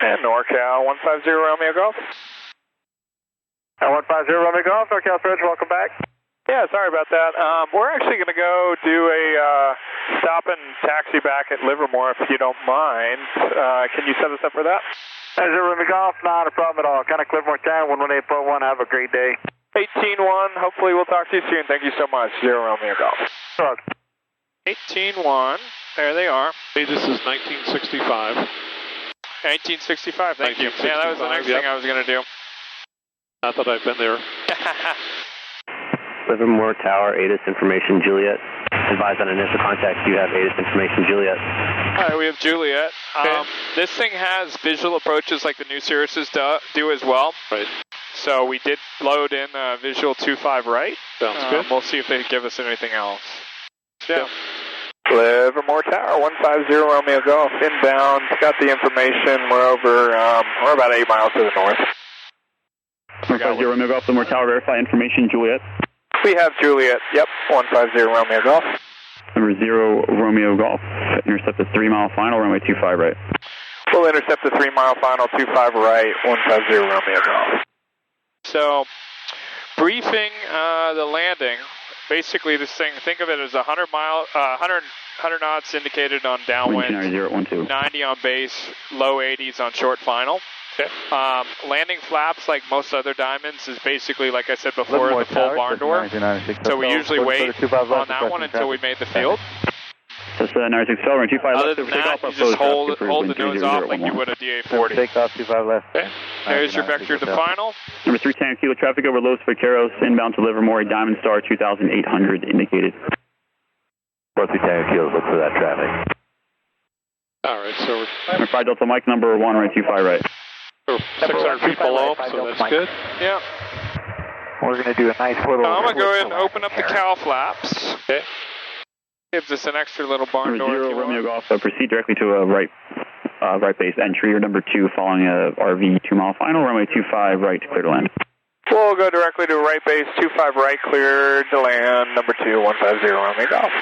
And NorCal 150 Romeo Golf. 150 Romeo Golf, NorCal Bridge, welcome back. Yeah, sorry about that. We're actually going to go do a stop and taxi back at Livermore if you don't mind. Can you set us up for that? 0 Romeo Golf, not a problem at all. Connect Livermore 10, 118.1, have a great day. 18-1, hopefully we'll talk to you soon. Thank you so much. 0 Romeo Golf. 18-1, there they are. Hey, this is 1965. 1965, thank you. Yeah, that was the next thing I was going to do. Not that I've been there. Livermore Tower, ATIS information, Juliet. Advise on initial contact. You have ATIS information, Juliet. All right, we have Juliet. Okay. This thing has visual approaches like the new Cirruses do as well. Right. So we did load in visual 2.5 right. Sounds good. We'll see if they give us anything else. Yeah. Livermore Tower, 150 Romeo Golf, inbound. Got the information. We're about 8 miles to the north. 150 Romeo Golf, Livermore Tower, verify information, Juliet. We have Juliet, yep, 150 Romeo Golf. Number 0 Romeo Golf, intercept the 3 mile final, runway 25 right. We'll intercept the 3 mile final, 25 right, 150 Romeo Golf. So, briefing the landing. Basically, this thing, think of it as 100 knots indicated on downwind, 90 on base, low 80s on short final. Okay. Landing flaps, like most other diamonds, is basically, like I said before, the full barn door. So we usually wait on that one until we made the field. That's 96 runway 25 Other left. than that, you just hold the nose off like you would a DA40. Take off 25 left. Okay. There's your vector to final. Number 3, Tango Kilo traffic over Los Vaqueros, inbound to Livermore, Diamond Star 2,800 indicated. 4-3 Tango Kilo, look for that traffic. All right, so we're Number 5 Delta Mike, number 1 right 25 right. 600 feet below, so that's good. Yeah. We're going to do a nice little... I'm going to go ahead and open up the cow flaps. Okay. Gives us an extra little barn door. Number 0 Romeo Golf, proceed directly to a right base entry, or number 2 following a RV 2 mile final, runway 25 right to clear to land. We'll go directly to right base, 25 right, clear to land, number 2, 150 Romeo Golf.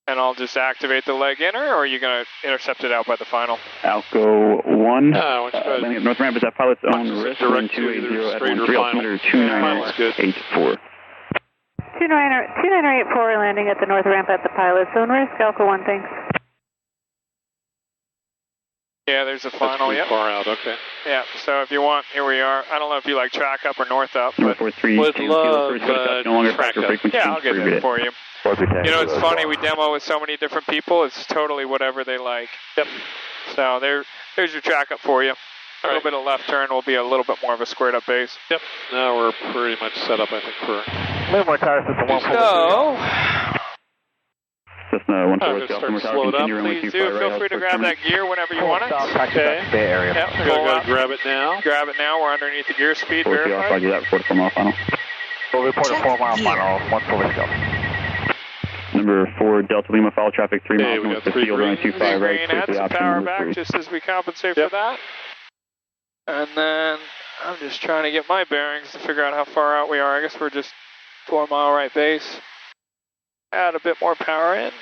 And I'll just activate the leg inner, or are you going to intercept it out by the final? Alco 1. North ramp is at pilot's own risk. Direct to either straight or final. 29884. 29884 landing at the north ramp at the pilot's own risk. Alco 1, thanks. Yeah, there's a final, yep. Far out, okay. Yeah, so if you want, here we are. I don't know if you like track up or north up, but... Would love track up. Yeah, I'll get that for you. You know, it's funny, we demo with so many different people, it's totally whatever they like. Yep. So there's your track up for you. A little bit of left turn will be a little bit more of a squared up base. Yep. Now we're pretty much set up, I think, for... A little more tires system 143. So... Just 143. Start to slow it up. Please do. Feel free to grab that gear whenever you want it. Okay. Bay area. Yep. Go grab it now. Grab it now. We're underneath the gear speed. I'll do that before the 4 mile final. We'll report a 4 mile final. 1 fully go. Number 4 Delta Lima follow traffic 3 miles we north got of the field, runway 25 right. Green, add some power back just as we compensate for that. And then I'm just trying to get my bearings to figure out how far out we are. I guess we're just 4 mile right base. Add a bit more power in.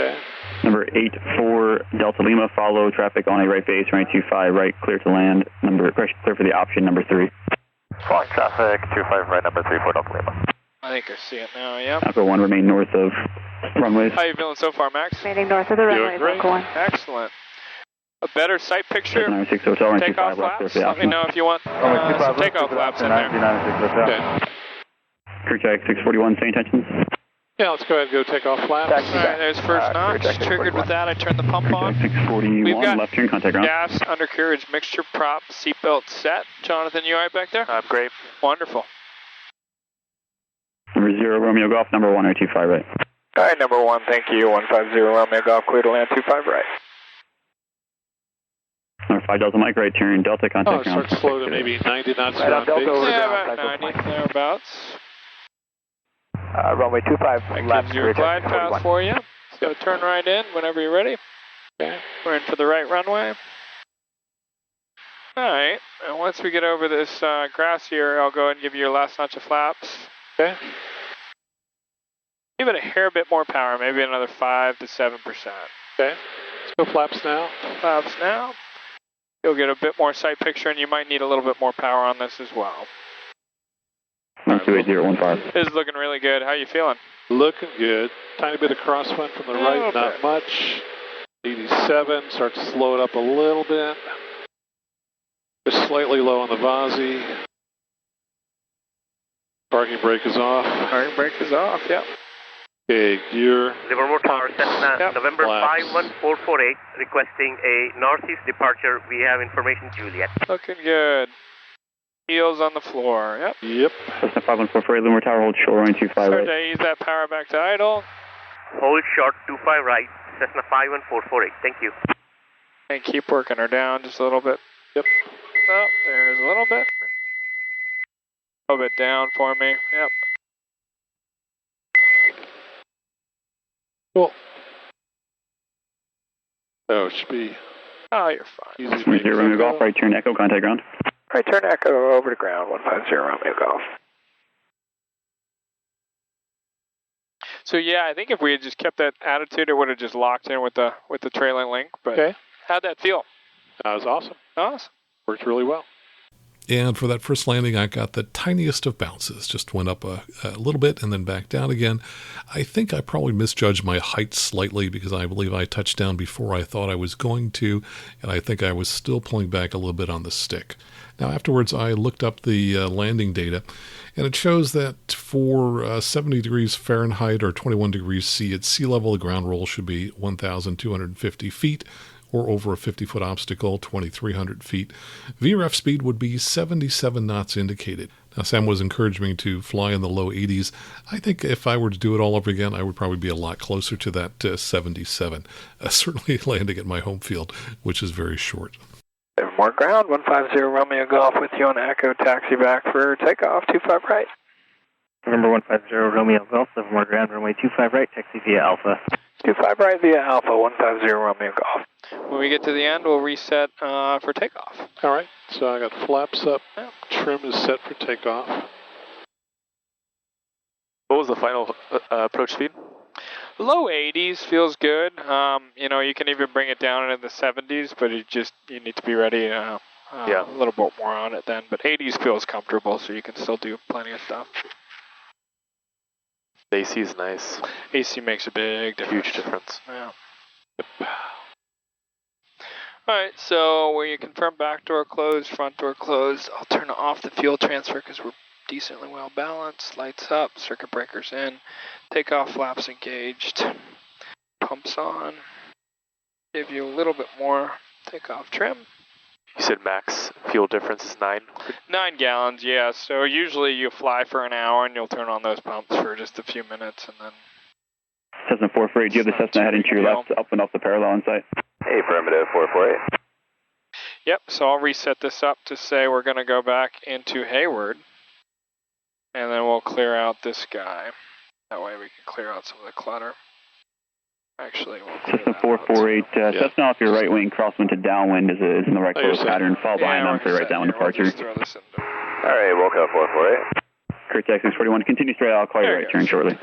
Okay. Number 84 Delta Lima follow traffic on a right base, runway 25 right, clear to land. Clear for the option number 3. Following traffic 25 right, number 3 for Delta Lima. I think I see it now, yeah. Alpha 1 remain north of runways. How you feeling so far, Max? Remaining north of the runway, Alpha 1. Excellent. A better sight picture. 96 hotel, Takeoff flaps. Let me know if you want some takeoff flaps in there. Okay. Crew check 641, same intentions. Yeah, let's go ahead and go take off flaps. All right, there's first notch. Triggered with that, I turn the pump on. 641, We've got left turn, contact ground. gas, undercarriage, mixture, prop, seatbelt set. Jonathan, you all right back there? I'm great. Wonderful. Number 0 Romeo Golf, number 1 or 25 right. All right, number 1, thank you. 150 Romeo Golf, clear to land 25 right. Number 5 Delta Mike, right turn, Delta contact ground. Start slow to maybe 90 knots around Delta base. Yeah, about 90, thereabouts. Runway 25 left. Gives your glide path for you. So turn right in whenever you're ready. Okay. We're in for the right runway. All right, and once we get over this grass here, I'll go ahead and give you your last notch of flaps. Okay. Give it a hair bit more power, maybe another 5 to 7%. Okay. Let's go flaps now. Flaps now. You'll get a bit more sight picture, and you might need a little bit more power on this as well. 28015. This is looking really good. How you feeling? Looking good. Tiny bit of crosswind from the right, not much. 87, start to slow it up a little bit. Just slightly low on the Vazzy. Parking brake is off. Parking brake is off, yep. Okay, gear. Livermore Tower, Cessna, Yep. November Flaps. 51448, requesting a northeast departure. We have information, Juliet. Looking good. Heels on the floor, yep. Yep. Cessna 5144, Livermore Tower, hold short, runway 25 Start right. to ease that power back to idle. Hold short, 25 right, Cessna 51448. Thank you. And keep working her down just a little bit. Yep. Oh, there's a little bit. A little bit down for me, yep. Cool. So it should be Oh, you're fine. easy to Number make 0 Romeo Golf, right turn echo, contact ground. Right turn echo over to ground, 150 Romeo Golf. So yeah, I think if we had just kept that attitude, it would have just locked in with the trailing link. But Okay. how'd that feel? That was awesome. Awesome. Worked really well. And for that first landing, I got the tiniest of bounces. Just went up a little bit and then back down again. I think I probably misjudged my height slightly because I believe I touched down before I thought I was going to, and I think I was still pulling back a little bit on the stick. Now, afterwards, I looked up the landing data, and it shows that for 70 degrees Fahrenheit or 21 degrees C at sea level, the ground roll should be 1,250 feet, or over a 50-foot obstacle, 2,300 feet. VREF speed would be 77 knots indicated. Now, Sam was encouraging me to fly in the low 80s. I think if I were to do it all over again, I would probably be a lot closer to that 77. Certainly landing at my home field, which is very short. More ground, 150 Romeo Golf with you on Echo, taxi back for takeoff, 25 right. Number 150 Romeo Golf, more ground, runway 25 right, taxi via Alpha. 25 right via Alpha, 150 Romeo Golf. When we get to the end, we'll reset for takeoff. All right, so I got flaps up. Trim is set for takeoff. What was the final approach speed? Low 80s feels good. You can even bring it down into the 70s, but you need to be ready a little bit more on it then. But 80s feels comfortable, so you can still do plenty of stuff. The AC is nice. AC makes a big difference. Huge difference. Yeah. Alright, so when you confirm back door closed, front door closed, I'll turn off the fuel transfer because we're decently well balanced. Lights up, circuit breakers in, takeoff flaps engaged, pumps on. Give you a little bit more takeoff trim. You said max fuel difference is 9? 9 gallons, yeah. So usually you fly for an hour and you'll turn on those pumps for just a few minutes and then... Cessna 448, do you have the Cessna heading to your left, up and off the parallel on site? Affirmative, 448. Yep, so I'll reset this up to say we're going to go back into Hayward. And then we'll clear out this guy. That way we can clear out some of the clutter. Actually, we'll clear Cessna 448, Cessna off your right wing, crosswind to downwind is in the right close pattern. Fall behind them for your right downwind departure. All right, Wilco 448. Clear taxi 41, continue straight, I'll call you right turn shortly.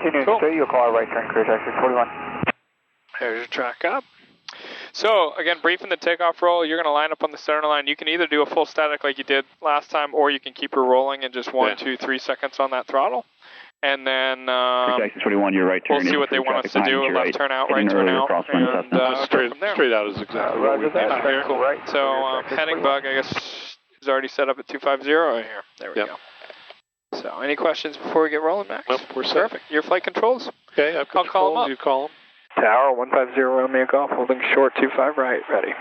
Continue straight, you'll call right turn, clear taxi 41. There's your track up. So, again, briefing the takeoff roll, you're going to line up on the center line. You can either do a full static like you did last time, or you can keep her rolling in just 1, 2, 3 seconds on that throttle. And then taxi 21, your right turn. We'll see what they want us to do. Left turn out, right turn out. And straight out is exactly what we came out here. Cool. Right. So, heading bug, I guess, is already set up at 250 right here. There we go. So, any questions before we get rolling, Max? Nope, we're set. Perfect. Your flight controls? Okay, I'll call them up. You call them. Tower, 150 Romeo Golf, holding short, 25 right, ready.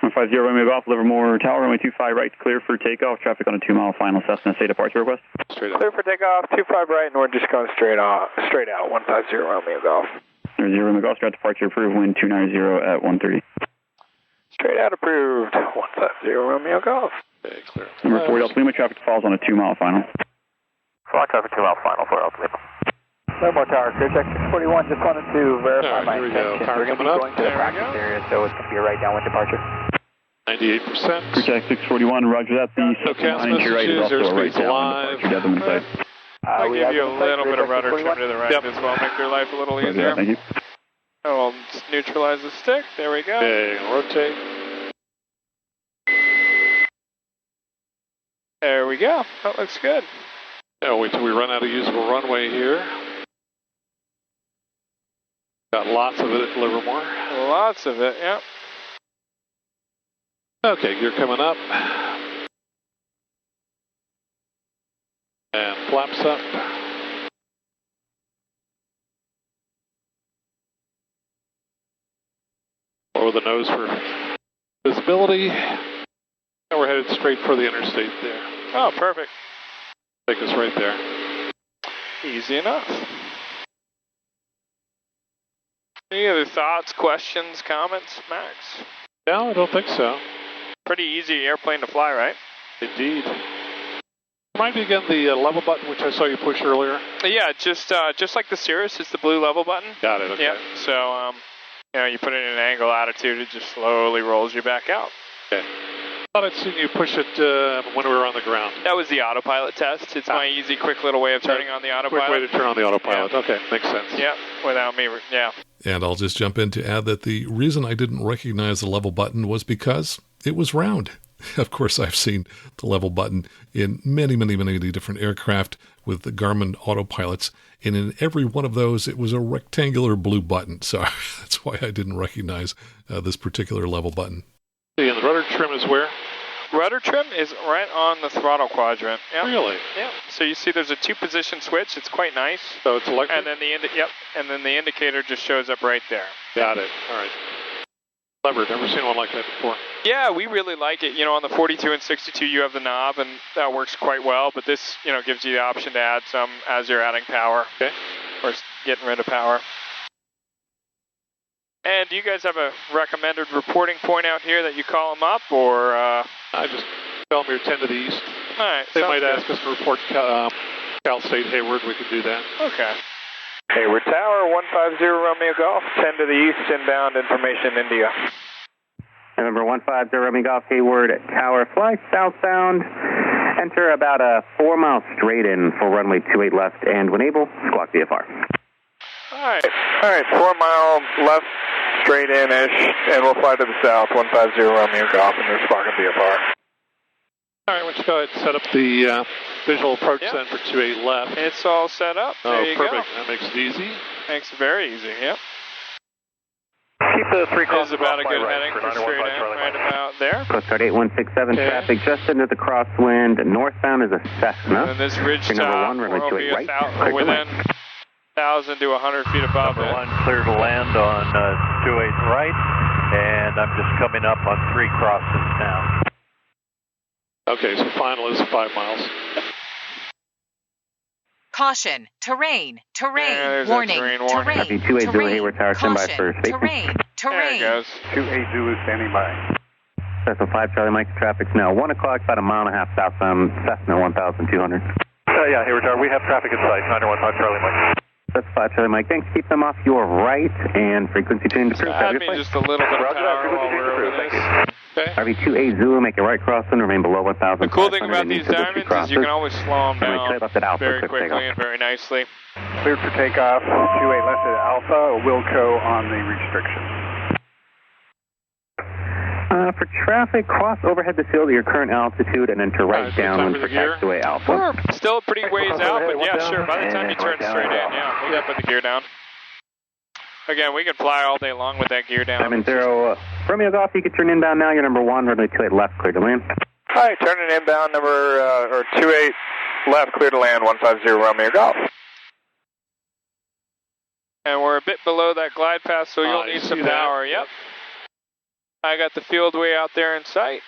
150 Romeo Golf, Livermore Tower, runway 25 right, clear for takeoff. Traffic on a 2-mile final Cessna. Say departure request. Straight out. Clear for takeoff, 25 right, and we're just going straight out, 150 Romeo Golf. 0 Romeo Golf, start departure approved, wind 290 at 130. Straight out approved, 150 Romeo Golf. Okay, clear. Number 4 Delta Lima, traffic falls on a 2-mile final. Fly traffic 2-mile final, 4 Delta Lima. Livermore Tower, clear taxi 41, just wanted to verify my intention. Power We're going to be going to the practice area, so it's going to be a right downwind departure. 98%. Clear taxi 641, roger that. The Cessna line to your right is also a right downwind departure. Deadwind side. I'll give you a little bit of rudder trim to the right as well, make your life a little easier. Thank you. Oh, we'll neutralize the stick. There we go. Okay, rotate. There we go. That looks good. Yeah, wait till we run out of usable runway here. Got lots of it at Livermore. Lots of it, yep. Okay, you're coming up. And flaps up. Lower the nose for visibility. And we're headed straight for the interstate there. Oh, perfect. Take us right there. Easy enough. Any other thoughts, questions, comments, Max? No, I don't think so. Pretty easy airplane to fly, right? Indeed. Remind me again the level button, which I saw you push earlier. Yeah, just like the Cirrus, it's the blue level button. Got it, okay. Yep, so, you put it in an angle attitude, it just slowly rolls you back out. Okay. I thought I'd seen you push it when we were on the ground. That was the autopilot test. It's my easy, quick little way of turning on the autopilot. Quick way to turn on the autopilot. Yeah. Okay, makes sense. Yep, without me, yeah. And I'll just jump in to add that the reason I didn't recognize the level button was because it was round. Of course, I've seen the level button in many, many, many different aircraft with the Garmin autopilots, and in every one of those, it was a rectangular blue button. So that's why I didn't recognize this particular level button. And the rudder trim is where? Rudder trim is right on the throttle quadrant. Yep. Really? Yeah. So you see there's a 2-position switch. It's quite nice. So it's electric? And then and then the indicator just shows up right there. Got it. All right. Clever. Never seen one like that before. Yeah, we really like it. On the 42 and 62, you have the knob, and that works quite well. But this, gives you the option to add some as you're adding power. Okay. Or getting rid of power. And do you guys have a recommended reporting point out here that you call them up, or? I just tell them you're 10 to the east. All right. They might ask us to report Cal State Hayward. We can do that. Okay. Hayward Tower, 150 Romeo Golf, 10 to the east, inbound information India. November 150 Romeo Golf, Hayward Tower, fly southbound. Enter about a 4 mile straight in for runway 28 left, and when able, squawk VFR. All right, 4 mile left, straight in-ish, and we'll fly to the south, 150 Romeo Golf, and we're squawking VFR. All right, why don't you go ahead and set up the visual approach then for 28 left. It's all set up. There you perfect. go. That makes it easy. Makes it very easy, yep. Keep the 3 This is about a good heading for straight in, right about there. Coast Guard 8167, traffic just into the crosswind. Northbound is a Cessna. And this ridge Number top 1, runway will 28 be right. within 1,000 to 100 feet above Number it. 1, clear to land on 28 right, and I'm just coming up on 3 crossings now. Okay, so final is 5 miles. Caution, terrain, There's warning, terrain warning. Copy 28 Zulu, Hayward Tower, stand by for safety. There it goes. 28 Zulu standing by. Cessna 5 Charlie Mike, traffic's now 1 o'clock, about a mile and a half southbound, Cessna 1200. Yeah, Hayward Tower, we have traffic in sight, 915 Charlie Mike. That's 5 Charlie Mike, thanks, keep them off your right, and frequency change approved. Add me just a little bit of power while we're over this. Okay. RV28 Zulu, make a right crossing, remain below 1,000. The cool thing about these diamonds is you can always slow them down very quickly takeoff. and very nicely. Cleared for takeoff, 28 left at Alpha, Wilco on the restrictions. For traffic, cross overhead the field at your current altitude and enter right downwind for taxiway Alpha. We're still pretty ways out, but yeah, sure. By the time you turn straight in, yeah, we got to put the gear down. Again, we can fly all day long with that gear down. Diamond 0, Romeo Golf, you can turn inbound now. You're number 1, runway 28 left, clear to land. All right, turning inbound, number 28 left, clear to land, 150 Romeo Golf. And we're a bit below that glide path, so you'll need some power. Yep. I got the field way out there in sight.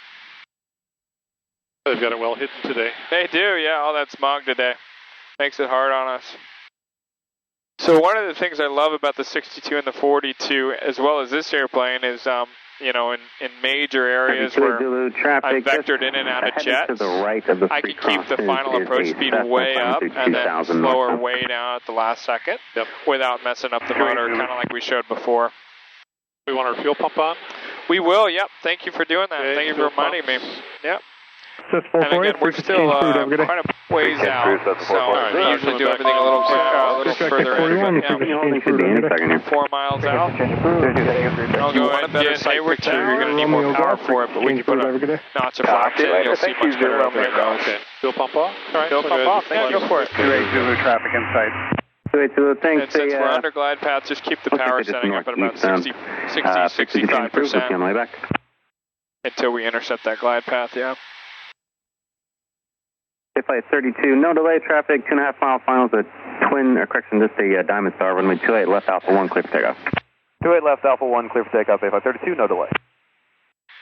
They've got it well hidden today. They do, yeah, all that smog today. Makes it hard on us. So one of the things I love about the 62 and the 42, as well as this airplane, is, in major areas where I vectored in and out of jets, I can keep the final approach speed way up and then slower way down at the last second without messing up the motor, kind of like we showed before. We want our fuel pump on? We will, yep. Thank you for doing that. Thank you for reminding me. Yep. And again, we're still quite a ways out, so we usually do everything a little further in. 4 miles out. I'll go ahead and get Hayward too. You're going to need more power for it, but we can put a notch of flaps in. You'll see much better over there. Okay. Fuel pump off? All right. Fuel pump off. Yeah, go for it. 28 Zulu traffic in sight. Thanks. And since we're under glide path, just keep the power setting up at about 65% until we intercept that glide path, yeah. Flight 32, no delay, traffic, 2.5 mile finals, just a Diamond Star, runway 28 left, Alpha 1, clear for takeoff. 28 left, Alpha 1, clear for takeoff, Flight 32, no delay.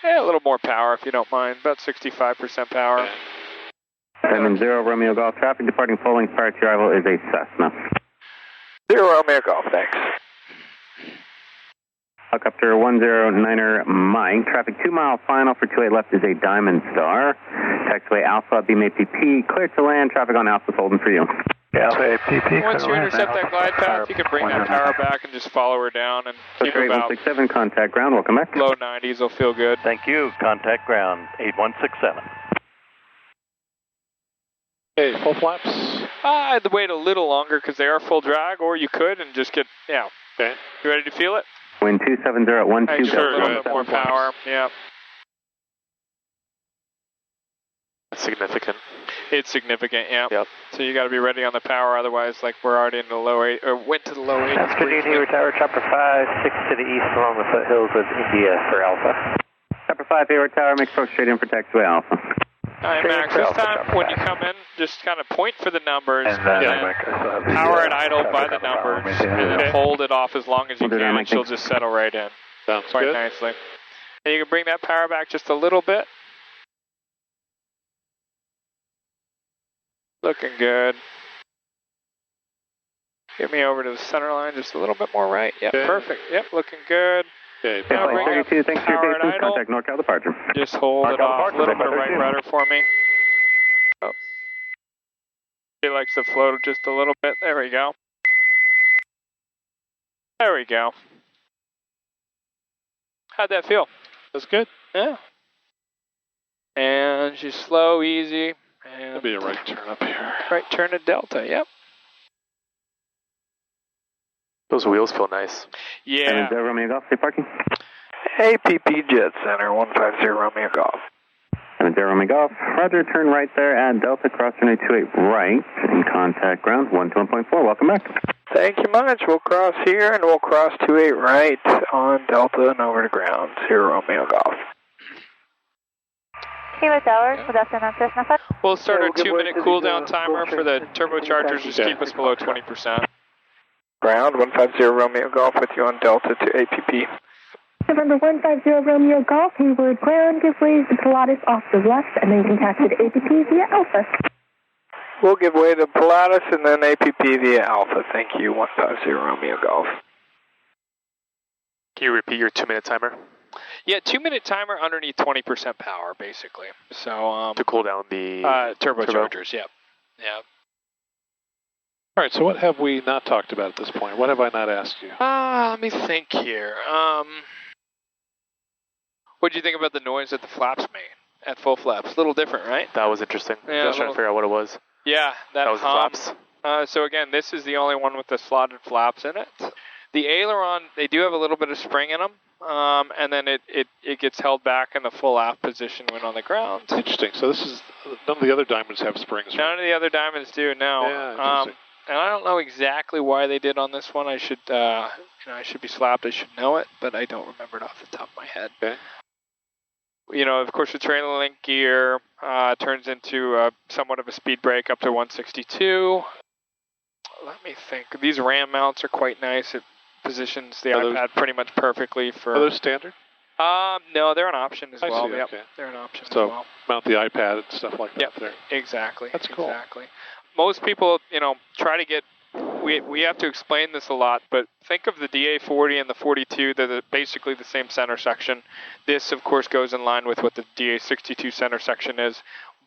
Yeah, a little more power if you don't mind, about 65% power. Diamond 0, Romeo Golf, traffic departing Poling prior to arrival is a Cessna. 0 Romeo Golf, thanks. Helicopter 109er Mike, traffic 2 mile final for 28 left is a Diamond Star. Taxiway Alpha, beam APP, clear to land, traffic on Alpha's holding for you. Alpha APP, once you intercept that glide path, you can bring that power back and just follow her down and keep about 8167, contact ground, welcome back. Low 90s will feel good. Thank you, contact ground, 8167. Okay, full flaps? I'd wait a little longer because they are full drag, or you could and just get, Okay. You ready to feel it? Wind 270 at 12. Sure, a little bit more power, yeah. significant. It's significant, yeah. Yep. So you got to be ready on the power, otherwise, like we're already in the low 8, or went to the low 80s. Afternoon, Hayward Tower, Chopper 5, 6 to the east along the foothills of India for Alpha. Chopper 5, Hayward Tower, make approach straight in for taxiway Alpha. All right, Max, this time when you come in, just kind of point for the numbers, and then power and idle by the numbers, and then hold it off as long as you can, and she'll just settle right in. Sounds quite good. nicely. And you can bring that power back just a little bit. Looking good. Get me over to the center line just a little bit more right. Yep, perfect. Yep, looking good. Okay, Flight 32, thanks for your patience. Contact NorCal departure. Just hold it off. A little bit of right rudder for me. Oh. He likes to float just a little bit. There we go. There we go. How'd that feel? That's good. Yeah. And she's slow, easy. And That'll be a right turn up here. Right turn to Delta, yep. Those wheels feel nice. Yeah. Romeo Golf, stay parking. APP Jet Center, 150 Romeo Golf. 70 Romeo Golf, roger, turn right there at Delta, cross runway 28 right, in contact ground, 121.4, welcome back. Thank you much, we'll cross here and we'll cross 28 right on Delta and over to ground, 0 Romeo Golf. Kilo Tower, good afternoon, Cessna 5. We'll start our 2-minute cooldown timer for the turbochargers, just keep us below 20%. Ground, 150 Romeo Golf with you on Delta to APP. November 150 Romeo Golf, Hayward ground, give way to Pilatus off the left, and then contact APP via Alpha. We'll give way to Pilatus and then APP via Alpha. Thank you, 150 Romeo Golf. Can you repeat your 2-minute timer? Yeah, 2-minute timer underneath 20% power, basically. So to cool down the turbochargers, yep. Yeah. All right, so what have we not talked about at this point? What have I not asked you? Let me think here. What do you think about the noise that the flaps made at full flaps? A little different, right? That was interesting. Yeah, I was trying to figure out what it was. Yeah, that was hum. the flaps. So again, this is the only one with the slotted flaps in it. The aileron, they do have a little bit of spring in them, and then it gets held back in the full aft position when on the ground. Interesting. So this is, none of the other diamonds have springs. None of the other diamonds do, no. Yeah, interesting. And I don't know exactly why they did on this one. I should, I should be slapped. I should know it, but I don't remember it off the top of my head. Okay. You know, of course, the trailer link gear turns into somewhat of a speed brake up to 162. Let me think. These RAM mounts are quite nice. It positions the iPad pretty much perfectly for. Are those standard? No, they're an option as well. See, Yep, okay. they're an option so as well. Mount the iPad and stuff like that. Yep, there. Exactly. That's cool. Exactly. Most people, try to get. We have to explain this a lot, but think of the DA40 and the 42. They're basically the same center section. This, of course, goes in line with what the DA62 center section is.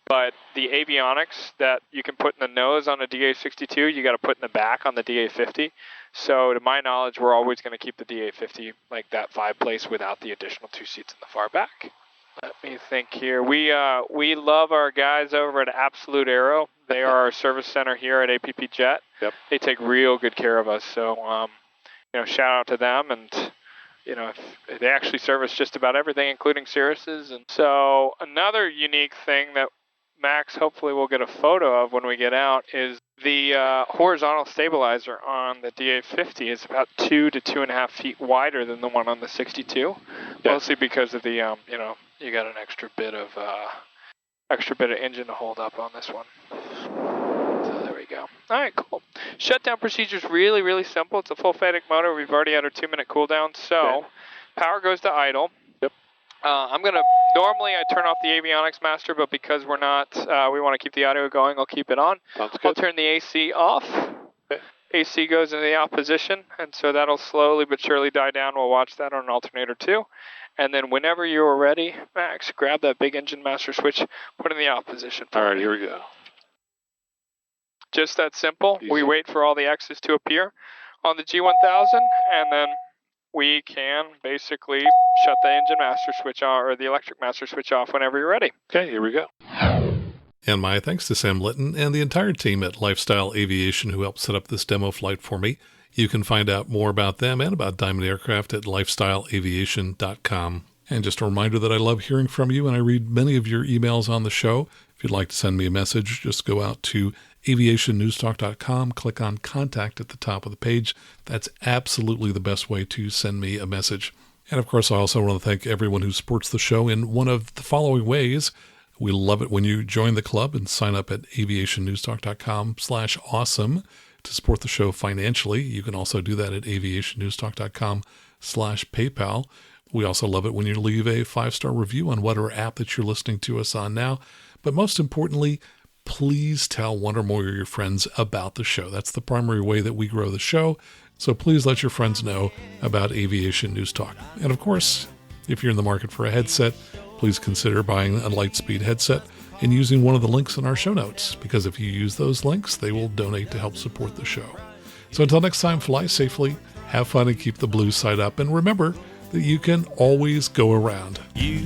But the avionics that you can put in the nose on a DA62, you got to put in the back on the DA50. So, to my knowledge, we're always going to keep the DA50 like that 5-place without the additional 2 seats in the far back. Let me think here. We love our guys over at Absolute Aero. They are our service center here at APP Jet. Yep. They take real good care of us. So, shout out to them. And, if they actually service just about everything, including Cirruses. And so, another unique thing that Max hopefully we'll get a photo of when we get out is the horizontal stabilizer on the DA50 is about 2 to 2.5 feet wider than the one on the 62. Yeah. Mostly because of the you got an extra bit of engine to hold up on this one. So there we go. All right, cool. Shutdown procedure's really, really simple. It's a full FADEC motor. We've already had our 2-minute cooldown. So power goes to idle. Yep. Normally I turn off the avionics master, but because we're not, we want to keep the audio going, I'll keep it on. Sounds good. I'll turn the AC off. Okay. AC goes into the off position, and so that'll slowly but surely die down. We'll watch that on alternator 2. And then whenever you're ready, Max, grab that big engine master switch, put it in the off position. All right, here we go. Just that simple. Easy. We wait for all the X's to appear on the G1000, and then we can basically shut the engine master switch on, or the electric master switch off whenever you're ready. Okay, here we go. And my thanks to Sam Litton and the entire team at Lifestyle Aviation who helped set up this demo flight for me. You can find out more about them and about Diamond Aircraft at lifestyleaviation.com. And just a reminder that I love hearing from you, and I read many of your emails on the show. If you'd like to send me a message, just go out to aviationnewstalk.com, click on Contact at the top of the page. That's absolutely the best way to send me a message. And of course, I also want to thank everyone who supports the show in one of the following ways. We love it when you join the club and sign up at aviationnewstalk.com/awesome to support the show financially. You can also do that at aviationnewstalk.com/PayPal. We also love it when you leave a 5-star review on whatever app that you're listening to us on now. But most importantly, please tell one or more of your friends about the show. That's the primary way that we grow the show. So please let your friends know about Aviation News Talk. And of course, if you're in the market for a headset, please consider buying a Lightspeed headset and using one of the links in our show notes, because if you use those links, they will donate to help support the show. So until next time, fly safely, have fun, and keep the blue side up. And remember that you can always go around. You